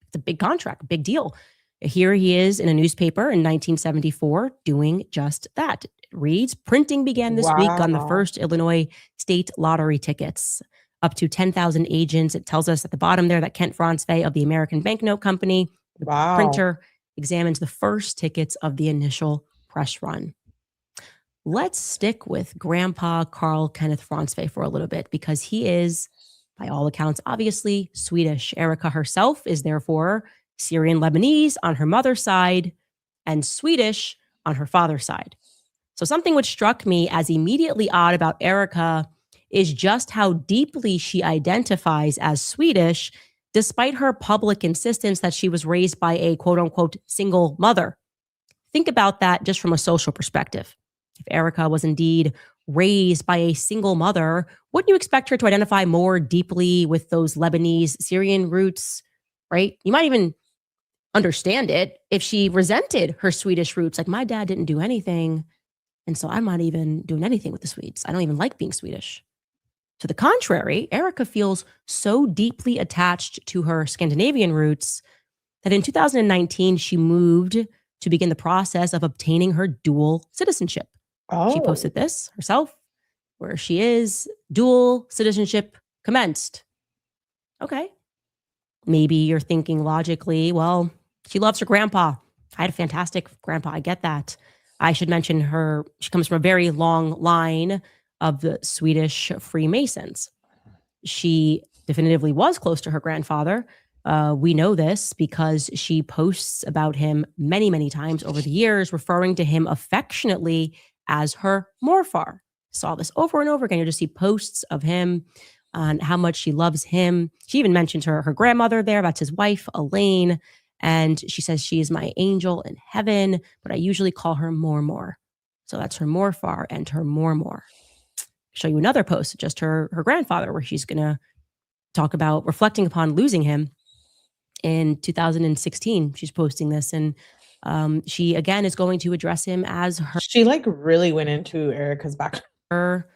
It's a big contract, a big deal. Here he is in a newspaper in 1974 doing just that. It reads, printing began this week on the first Illinois state lottery tickets. Up to 10,000 agents. It tells us at the bottom there that Kent Fransve of the American Banknote Company, the printer, examines the first tickets of the initial press run. Let's stick with Grandpa 𝗠𝗆𝗆 Fransve for a little bit because he is, by all accounts, obviously Swedish. Erica herself is therefore Syrian Lebanese on her mother's side and Swedish on her father's side. So something which struck me as immediately odd about Erica is just how deeply she identifies as Swedish, despite her public insistence that she was raised by a quote unquote single mother. Think about that just from a social perspective. If Erica was indeed raised by a single mother, wouldn't you expect her to identify more deeply with those Lebanese Syrian roots, right? You might even understand it if she resented her Swedish roots. Like, my dad didn't do anything, and so I'm not even doing anything with the Swedes. I don't even like being Swedish. To the contrary, Erica feels so deeply attached to her Scandinavian roots that in 2019, she moved to begin the process of obtaining her dual citizenship. She posted this herself, where she is, dual citizenship commenced. Okay. Maybe you're thinking logically, well, she loves her grandpa. I had a fantastic grandpa. I get that. I should mention she comes from a very long line of the Swedish Freemasons. She definitively was close to her grandfather. We know this because she posts about him many, many times over the years, referring to him affectionately as her morfar. Saw this over and over again. You just see posts of him on how much she loves him. She even mentioned her grandmother there. That's his wife, Elaine. And she says she is my angel in heaven, but I usually call her Mormor. So that's her 𝗲𝗲 and her 𝗲𝗲. Show you another post, just her grandfather, where she's going to talk about reflecting upon losing him in 2016. She's posting this, and she again is going to address him as She like really went into Erica's back. her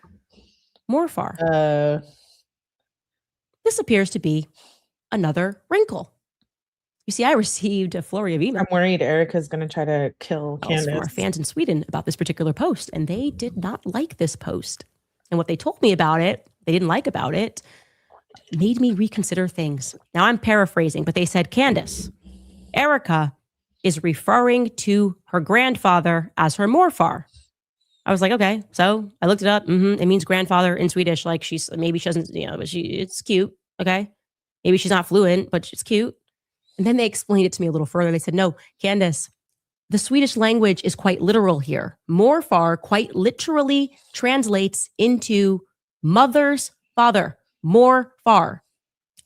𝗲𝗲. This appears to be another wrinkle. You see, I received a flurry of emails. I'm worried Erica's going to try to kill Candace. From our fans in Sweden about this particular post, and they did not like this post. And what they told me about it, they didn't like about it, made me reconsider things. Now I'm paraphrasing, but they said, Candace, Erica is referring to her grandfather as her 𝗲𝗲. I was like, okay. So I looked it up. It means grandfather in Swedish. Like maybe she doesn't, but it's cute. Okay. Maybe she's not fluent, but she's cute. And then they explained it to me a little further. They said, no, Candace, the Swedish language is quite literal here. 𝗲𝗲 quite literally translates into mother's father, 𝗲𝗲.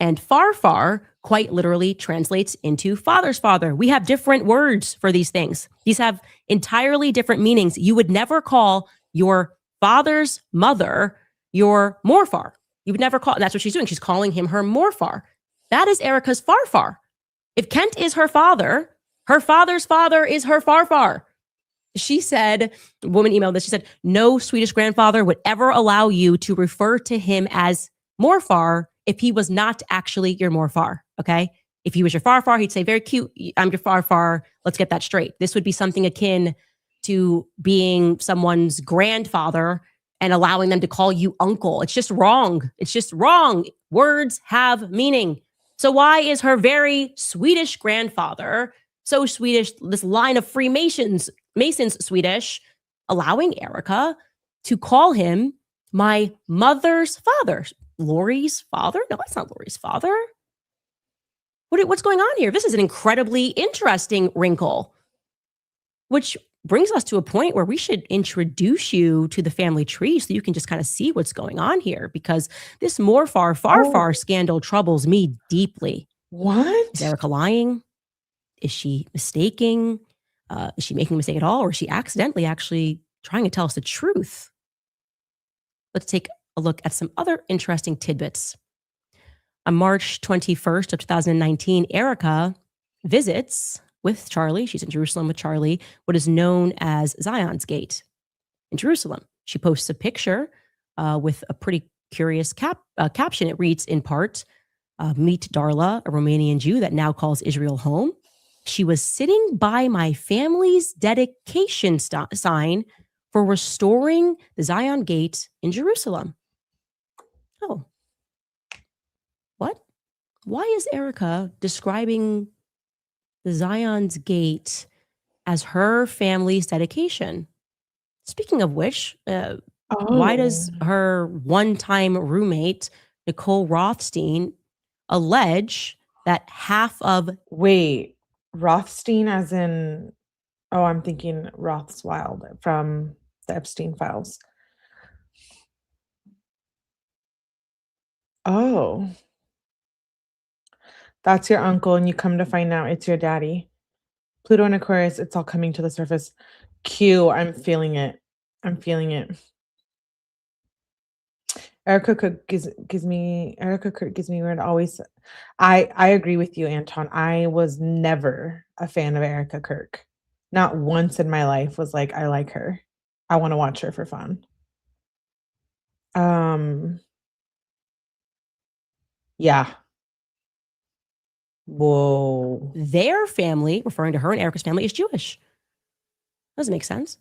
And 𝗲𝗲 quite literally translates into father's father. We have different words for these things. These have entirely different meanings. You would never call your father's mother your 𝗲𝗲. You would never call, and that's what she's doing. She's calling him her 𝗲𝗲. That is Erica's 𝗲𝗲. If Kent is her father, her father's father is her 𝗲𝗲. She said, a woman emailed this, she said, no Swedish grandfather would ever allow you to refer to him as 𝗲𝗲 if he was not actually your 𝗲𝗲, okay? If he was your 𝗲𝗲, he'd say, very cute, I'm your 𝗲𝗲, let's get that straight. This would be something akin to being someone's grandfather and allowing them to call you uncle. It's just wrong. It's just wrong. Words have meaning. So why is her very Swedish grandfather, so Swedish, this line of Freemasons, Masons Swedish, allowing Erica to call him my mother's father? Lori's father? No, that's not Lori's father. What's going on here? This is an incredibly interesting wrinkle, which brings us to a point where we should introduce you to the family tree so you can just kind of see what's going on here, because this 𝗲𝗲 scandal troubles me deeply. What? Is Erica lying? Is she mistaking? Is she making a mistake at all? Or is she accidentally actually trying to tell us the truth? Let's take a look at some other interesting tidbits. On March 21st of 2019, Erica visits with Charlie. She's in Jerusalem with Charlie, what is known as Zion's Gate in Jerusalem. She posts a picture with a pretty curious caption. It reads in part, meet Darla, a Romanian Jew that now calls Israel home. She was sitting by my family's dedication sign for restoring the Zion Gate in Jerusalem. Oh, what? Why is Erica describing the Zion's Gate as her family's dedication? Speaking of which, why does her one-time roommate, Nicole Rothstein, allege that half of... Wait, Rothstein as in... Oh, I'm thinking Rothschild from the Epstein files. Oh. That's your uncle, and you come to find out it's your daddy. Pluto and Aquarius, it's all coming to the surface. Q, I'm feeling it. I'm feeling it. Erica Kirk gives me where it always... I agree with you, Anton. I was never a fan of Erica Kirk. Not once in my life was like, I like her. I want to watch her for fun. Yeah. Whoa. Their family, referring to her and Erica's family, is Jewish. Doesn't make sense.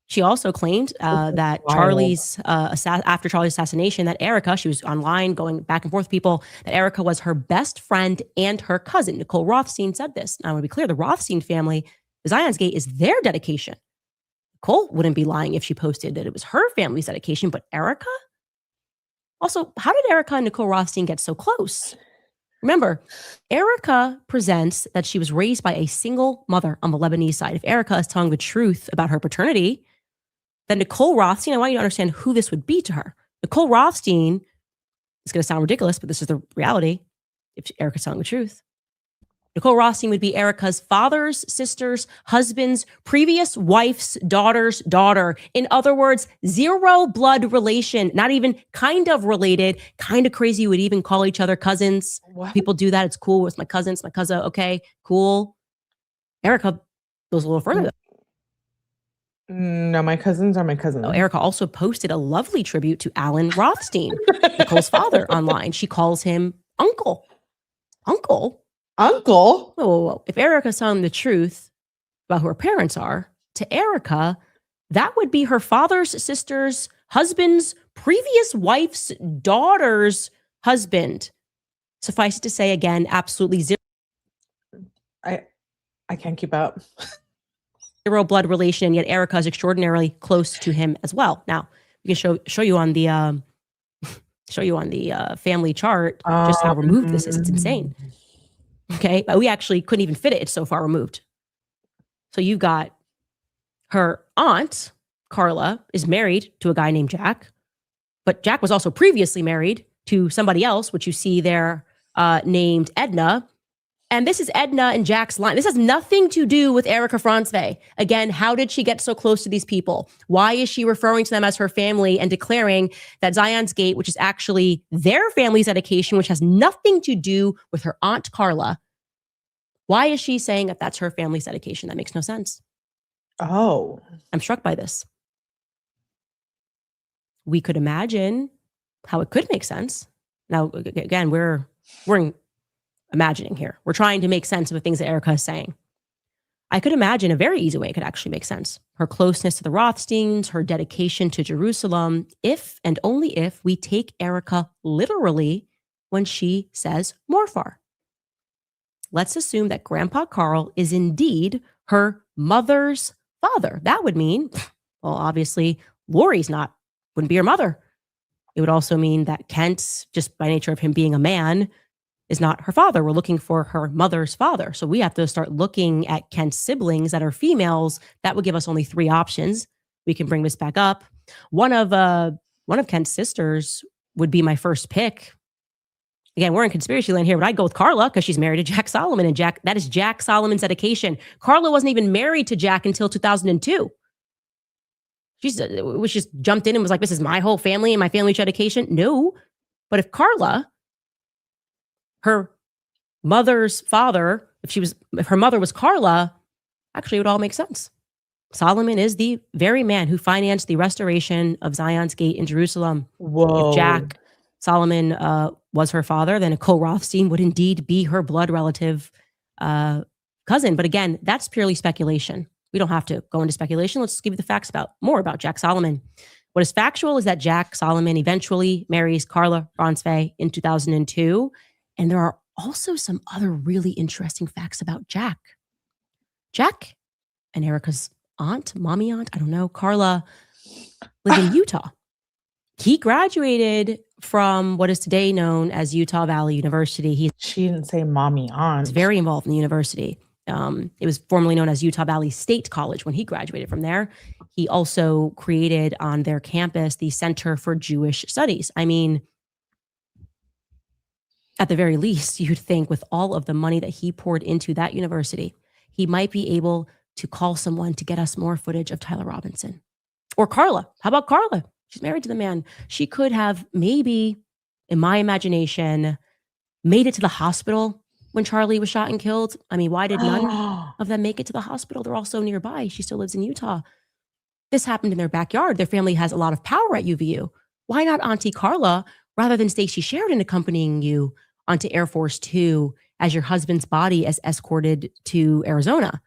She also claimed that after Charlie's assassination, that Erica, she was online going back and forth with people, that Erica was her best friend and her cousin. Nicole Rothstein said this. Now, I want to be clear, the Rothstein family, the Zion's Gate is their dedication. Nicole wouldn't be lying if she posted that it was her family's dedication, but Erica? Also, how did Erica and Nicole Rothstein get so close? Remember, Erica presents that she was raised by a single mother on the Lebanese side. If Erica is telling the truth about her paternity, then Nicole Rothstein, I want you to understand who this would be to her. Nicole Rothstein, it's going to sound ridiculous, but this is the reality. If Erica's telling the truth, Nicole Rothstein would be Erica's father's sister's husband's previous wife's daughter's daughter. In other words, zero blood relation, not even kind of related, kind of crazy. You would even call each other cousins. What? People do that. It's cool. It's my cousins, my cousin. Okay, cool. Erica goes a little further. No, my cousins are my cousins. Oh, Erica also posted a lovely tribute to Alan Rothstein, Nicole's father, online. She calls him uncle. Uncle? Uncle? Whoa. If Erica's telling the truth about who her parents are, to Erica, that would be her father's sister's husband's previous wife's daughter's husband. Suffice it to say, again, absolutely zero I can't keep up. blood relation, and yet Erica is extraordinarily close to him as well. Now, we can show you on the family chart just how removed this is. It's insane. Okay, but we actually couldn't even fit it. It's so far removed. So you've got her aunt, Carla, is married to a guy named Jack, but Jack was also previously married to somebody else, which you see there named Edna. And this is Edna and Jack's line. This has nothing to do with Erica 𝗠𝗲𝗆𝗆. Again, how did she get so close to these people? Why is she referring to them as her family and declaring that Zion's Gate, which is actually their family's dedication, which has nothing to do with her aunt Carla, why is she saying that that's her family's dedication? That makes no sense. Oh. I'm struck by this. We could imagine how it could make sense. Now, again, we're imagining here. We're trying to make sense of the things that Erica is saying. I could imagine a very easy way it could actually make sense. Her closeness to the Rothsteins, her dedication to Jerusalem, if and only if we take Erica literally when she says Morfar. Let's assume that Grandpa Carl is indeed her mother's father. That would mean, well, obviously, Lori's wouldn't be her mother. It would also mean that Kent, just by nature of him being a man, is not her father. We're looking for her mother's father. So we have to start looking at Kent's siblings that are females. That would give us only 3 options. We can bring this back up. One of Kent's sisters would be my first pick. Again, we're in conspiracy land here, but I'd go with Carla because she's married to Jack Solomon, and that is Jack Solomon's dedication. Carla wasn't even married to Jack until 2002. She just jumped in and was like, this is my whole family and my family's dedication. No, but if Carla, her mother's father, if her mother was Carla, actually it would all make sense. Solomon is the very man who financed the restoration of Zion's Gate in Jerusalem. Whoa. If Jack Solomon was her father, then Nicole Rothstein would indeed be her blood relative cousin. But again, that's purely speculation. We don't have to go into speculation. Let's give you the facts more about Jack Solomon. What is factual is that Jack Solomon eventually marries Carla 𝗠𝗲𝗆𝗆 in 2002. And there are also some other really interesting facts about Jack. Jack and Erica's mommy aunt, I don't know, Carla, live in Utah. He graduated from what is today known as Utah Valley University. She didn't say mommy aunt. He's very involved in the university. It was formerly known as Utah Valley State College when he graduated from there. He also created on their campus the Center for Jewish Studies. I mean, at the very least, you'd think with all of the money that he poured into that university, he might be able to call someone to get us more footage of Tyler Robinson. Or Carla. How about Carla? She's married to the man. She could have maybe, in my imagination, made it to the hospital when Charlie was shot and killed. I mean, why did none of them make it to the hospital? They're all so nearby. She still lives in Utah. This happened in their backyard. Their family has a lot of power at UVU. Why not Auntie Carla rather than Stacey Sheridan accompanying you onto Air Force 2 as your husband's body is escorted to Arizona?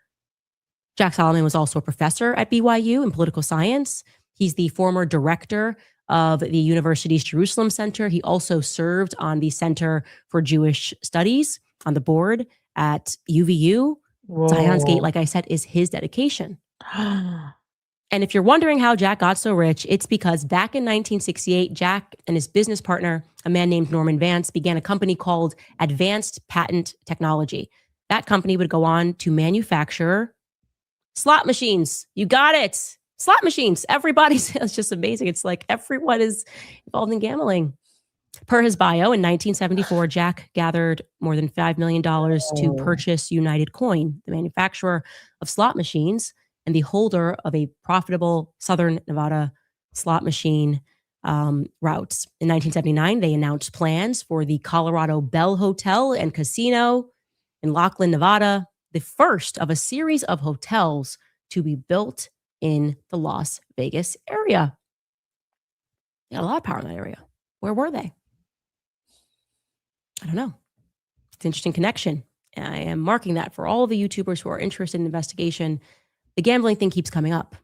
Jack Solomon was also a professor at BYU in political science. He's the former director of the university's Jerusalem Center. He also served on the Center for Jewish Studies on the board at UVU. Whoa. Zion's Gate, like I said, is his dedication. And if you're wondering how Jack got so rich, it's because back in 1968, Jack and his business partner, a man named Norman Vance, began a company called Advanced Patent Technology. That company would go on to manufacture slot machines. You got it. Slot machines. It's just amazing. It's like everyone is involved in gambling. Per his bio, in 1974, Jack gathered more than $5 million to purchase United Coin, the manufacturer of slot machines and the holder of a profitable Southern Nevada slot machine routes. In 1979, they announced plans for the Colorado Bell Hotel and Casino in Lachlan, Nevada, the first of a series of hotels to be built in the Las Vegas area. They had a lot of power in that area. Where were they? I don't know. It's an interesting connection. I am marking that for all of the YouTubers who are interested in investigation. The gambling thing keeps coming up.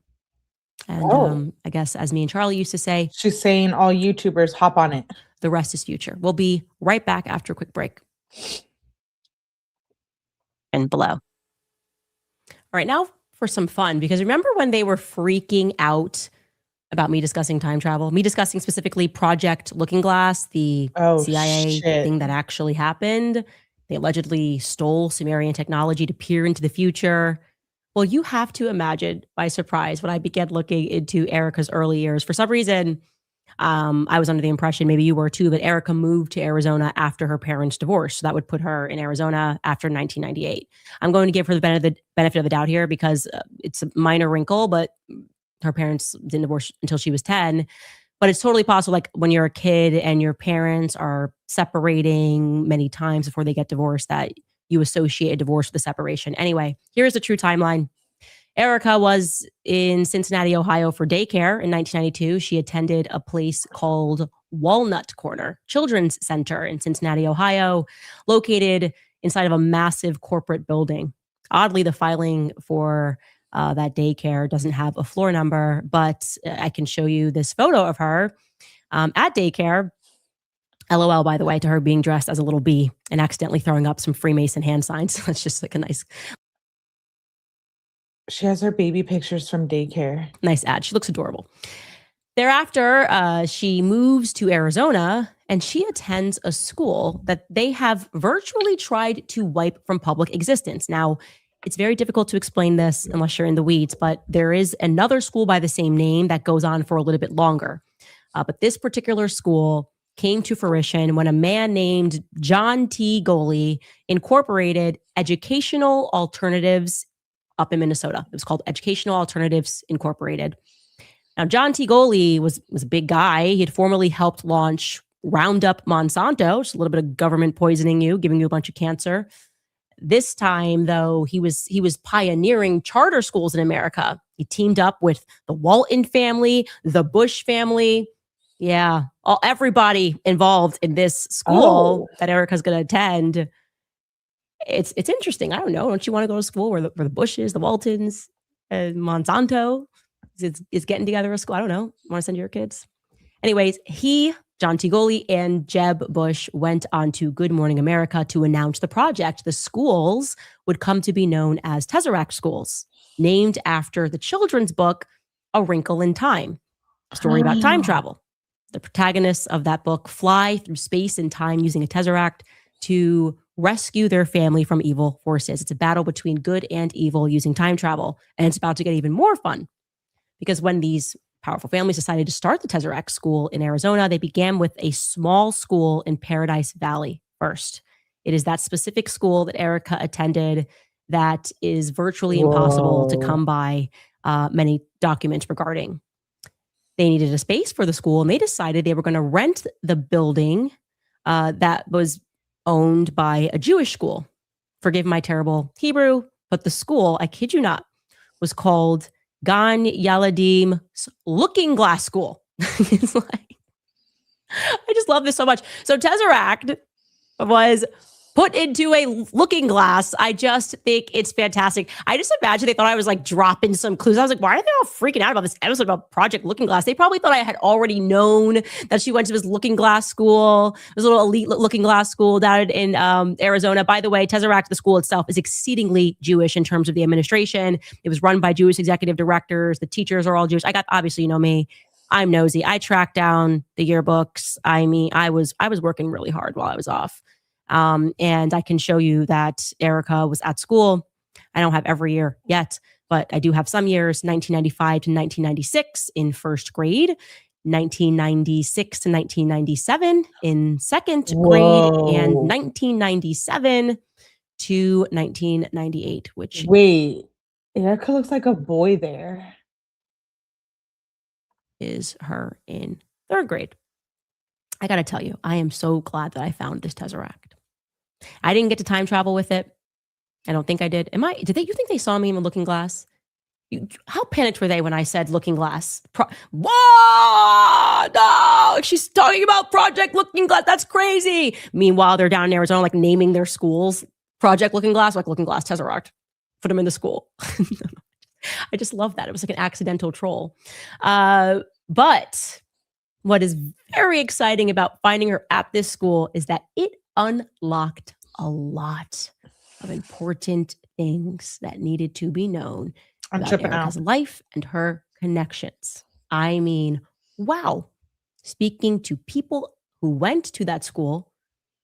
And I guess, as me and Charlie used to say, she's saying all YouTubers hop on it. The rest is future. We'll be right back after a quick break. And below. All right, now for some fun, because remember when they were freaking out about me discussing time travel, me discussing specifically Project Looking Glass, the CIA thing that actually happened. They allegedly stole Sumerian technology to peer into the future. Well, you have to imagine my surprise when I began looking into Erica's early years. For some reason, I was under the impression, maybe you were too, but Erica moved to Arizona after her parents' divorce. So that would put her in Arizona after 1998. I'm going to give her the benefit of the doubt here because it's a minor wrinkle, but her parents didn't divorce until she was 10. But it's totally possible, like when you're a kid and your parents are separating many times before they get divorced, that you associate a divorce with a separation. Anyway, here's the true timeline. Erica was in Cincinnati, Ohio for daycare in 1992. She attended a place called Walnut Corner Children's Center in Cincinnati, Ohio, located inside of a massive corporate building. Oddly, the filing for that daycare doesn't have a floor number, but I can show you this photo of her at daycare. LOL, by the way, to her being dressed as a little bee and accidentally throwing up some Freemason hand signs. That's just like a nice... She has her baby pictures from daycare. Nice ad. She looks adorable. Thereafter, she moves to Arizona and she attends a school that they have virtually tried to wipe from public existence. Now, it's very difficult to explain this unless you're in the weeds, but there is another school by the same name that goes on for a little bit longer. But this particular school came to fruition when a man named John T. Goley incorporated Educational Alternatives up in Minnesota. It was called Educational Alternatives Incorporated. Now, John T. Goley was a big guy. He had formerly helped launch Roundup Monsanto, just a little bit of government poisoning you, giving you a bunch of cancer. This time, though, he was pioneering charter schools in America. He teamed up with the Walton family, the Bush family. Yeah, everybody involved in this school that Erica's going to attend. It's interesting. I don't know. Don't you want to go to school where the Bushes, the Waltons, and Monsanto is getting together a school? I don't know. Want to send your kids? Anyways, John T. Goley and Jeb Bush went on to Good Morning America to announce the project. The schools would come to be known as Tesseract schools, named after the children's book, A Wrinkle in Time, a story about time travel. The protagonists of that book fly through space and time using a Tesseract to rescue their family from evil forces. It's a battle between good and evil using time travel. And it's about to get even more fun because when these powerful families decided to start the Tesseract School in Arizona, they began with a small school in Paradise Valley first. It is that specific school that Erica attended that is virtually impossible to come by many documents regarding. They needed a space for the school, and they decided they were going to rent the building that was owned by a Jewish school. Forgive my terrible Hebrew, but the school, I kid you not, was called Gan Yaladim Looking Glass School. It's like, I just love this so much. So Tesseract was put into a looking glass. I just think it's fantastic. I just imagine they thought I was like dropping some clues. I was like, why are they all freaking out about this episode about Project Looking Glass? They probably thought I had already known that she went to this looking glass school, this little elite looking glass school down in Arizona. By the way, Tesseract, the school itself, is exceedingly Jewish in terms of the administration. It was run by Jewish executive directors. The teachers are all Jewish. Obviously, you know me, I'm nosy. I tracked down the yearbooks. I mean, I was working really hard while I was off. And I can show you that Erica was at school. I don't have every year yet, but I do have some years, 1995 to 1996 in first grade. 1996 to 1997 in second grade, and Whoa. 1997 to 1998, which Wait, Erica looks like a boy there. is her in third grade. I got to tell you, I am so glad that I found this Tesseract. I didn't get to time travel with it. I don't think I did. You think they saw me in the looking glass? How panicked were they when I said looking glass? Whoa, no, she's talking about Project Looking Glass. That's crazy. Meanwhile, they're down in Arizona, like naming their schools Project Looking Glass, like Looking Glass Tesseract. Put them in the school. I just love that. It was like an accidental troll. But what is very exciting about finding her at this school is that it unlocked a lot of important things that needed to be known I'm about tripping Erica's out. life and her connections. I mean, wow. Speaking to people who went to that school,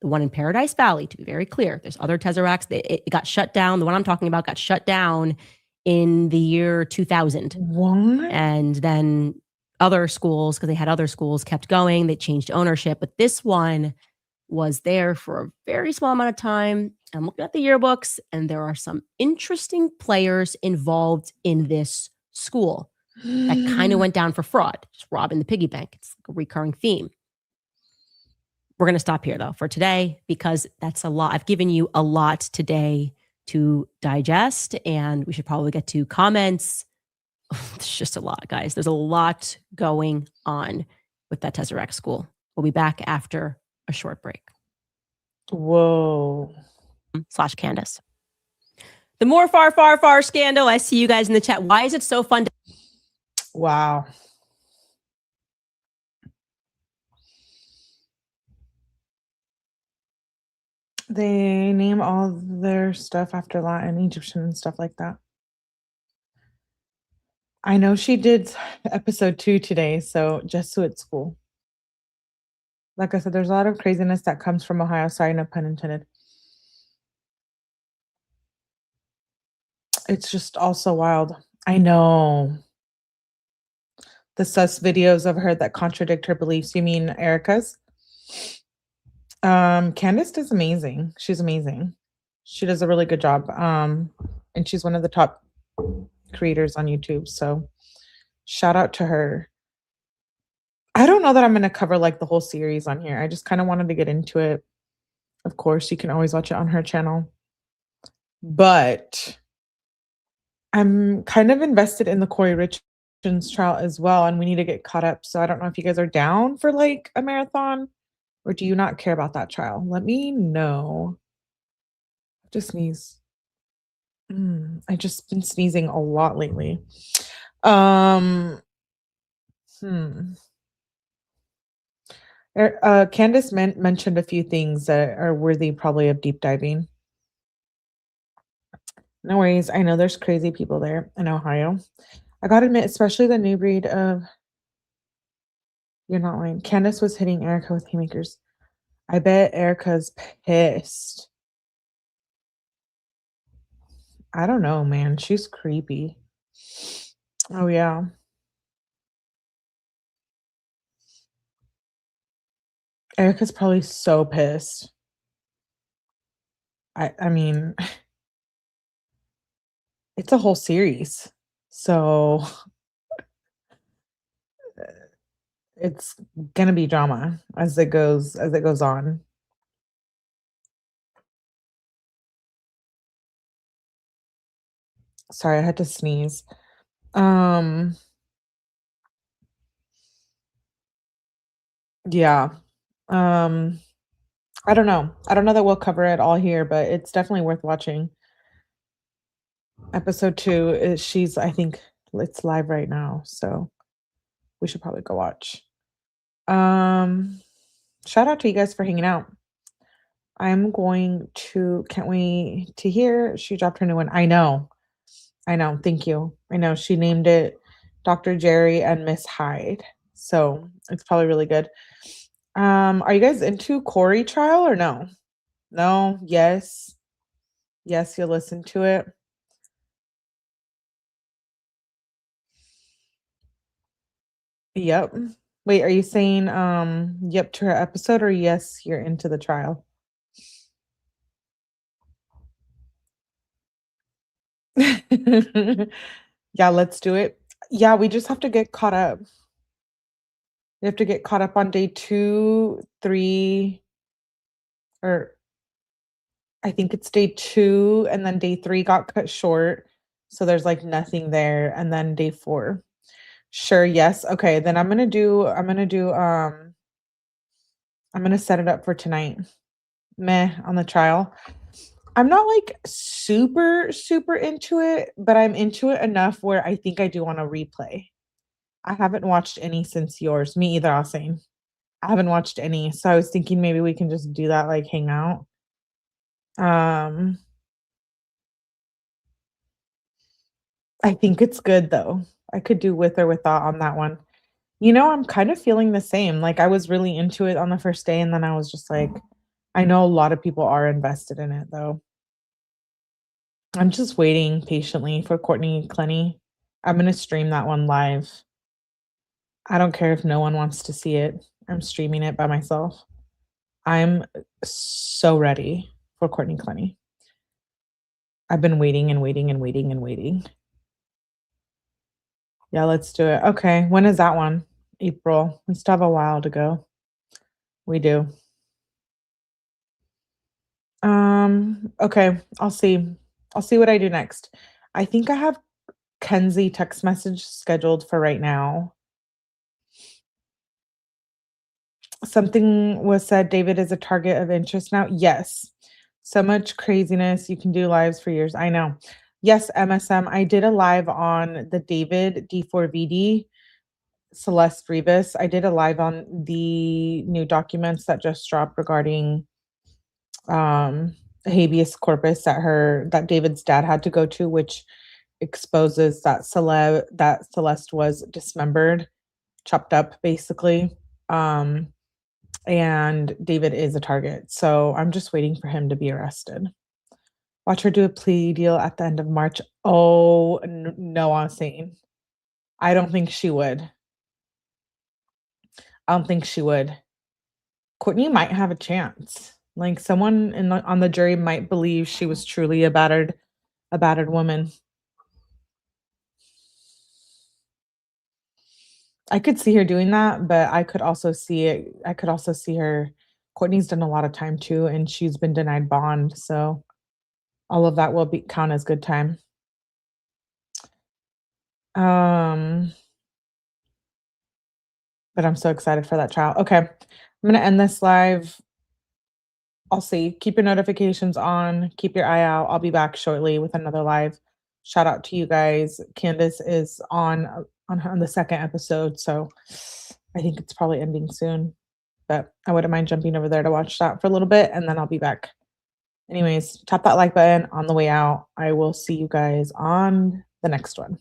the one in Paradise Valley, to be very clear, there's other Tesseracts. It got shut down. The one I'm talking about got shut down in the year 2000. What? And then other schools, because they had other schools, kept going. They changed ownership. But this one was there for a very small amount of time. I'm looking at the yearbooks, and there are some interesting players involved in this school that kind of went down for fraud, just robbing the piggy bank. It's like a recurring theme. We're going to stop here, though, for today, because that's a lot. I've given you a lot today to digest, and we should probably get to comments. It's just a lot, guys. There's a lot going on with that Tesseract school. We'll be back after a short break. Whoa. /Candace. The more far scandal. I see you guys in the chat. Why is it so fun? Wow. They name all their stuff after Latin, Egyptian, and stuff like that. I know she did episode 2 today, so Jesuit school. Like I said, there's a lot of craziness that comes from Ohio. Sorry, no pun intended. It's just also wild. I know. The sus videos of her that contradict her beliefs. You mean Erica's? Candace does amazing. She's amazing. She does a really good job. And she's one of the top creators on YouTube. So shout out to her. I don't know that I'm going to cover like the whole series on here. I just kind of wanted to get into it. Of course, you can always watch it on her channel. But I'm kind of invested in the Corey Richards trial as well, and we need to get caught up. So I don't know if you guys are down for like a marathon, or do you not care about that trial? Let me know. Just sneeze. I just been sneezing a lot lately. Candace mentioned a few things that are worthy probably of deep diving. No worries. I know there's crazy people there in Ohio. I gotta admit, especially the new breed of... You're not lying. Candace was hitting Erica with haymakers. I bet Erica's pissed. I don't know, man. She's creepy. Oh, yeah. Erica's probably so pissed. I mean, it's a whole series. So it's gonna be drama as it goes on. Sorry, I had to sneeze. Yeah. I don't know. I don't know that we'll cover it all here, but it's definitely worth watching. Episode 2 is I think it's live right now, so we should probably go watch. Shout out to you guys for hanging out. I'm going to, can't wait to hear. She dropped her new one. I know. Thank you. I know she named it Dr. Jerry and Miss Hyde. So it's probably really good. Are you guys into Corey trial or no? No? Yes. Yes, you'll listen to it. Yep. Wait, are you saying yep to her episode or yes, you're into the trial? Yeah, let's do it. Yeah, we just have to get caught up. We have to get caught up on day 2, 3, or I think it's day 2, and then day 3 got cut short. So there's like nothing there. And then day 4. Sure, yes. Okay, then I'm gonna set it up for tonight. Meh on the trial. I'm not like super, super into it, but I'm into it enough where I think I do want to replay. I haven't watched any since yours. Me either, Austin. I haven't watched any. So I was thinking maybe we can just do that, like hang out. I think it's good though. I could do with or without on that one. You know, I'm kind of feeling the same. Like I was really into it on the first day, and then I was just like, I know a lot of people are invested in it though. I'm just waiting patiently for 𝗠𝗲𝗺𝗀𝗃. I'm gonna stream that one live. I don't care if no one wants to see it. I'm streaming it by myself. I'm so ready for 𝗠𝗃𝗺𝗃. I've been waiting and waiting and waiting and waiting. Yeah, let's do it. Okay, when is that one? April. We still have a while to go. We do. Okay, I'll see. I'll see what I do next. I think I have Kenzie text message scheduled for right now. Something was said, David is a target of interest now. Yes. So much craziness. You can do lives for years. I know. Yes, MSM. I did a live on the David D4VD, Celeste Rivas. I did a live on the new documents that just dropped regarding habeas corpus that David's dad had to go to, which exposes that Celeste was dismembered, chopped up basically. And David is a target. So I'm just waiting for him to be arrested. Watch her do a plea deal at the end of March. Oh, no, I'm saying. I don't think she would. I don't think she would. Courtney might have a chance. Like someone on the jury might believe she was truly a battered woman. I could see her doing that, but I could also see her. Courtney's done a lot of time too, and she's been denied bond. So all of that will count as good time. But I'm so excited for that trial. Okay, I'm gonna end this live. I'll see. Keep your notifications on. Keep your eye out. I'll be back shortly with another live. Shout out to you guys. Candace is on the second episode, so I think it's probably ending soon. But I wouldn't mind jumping over there to watch that for a little bit, and then I'll be back. Anyways, tap that like button on the way out. I will see you guys on the next one.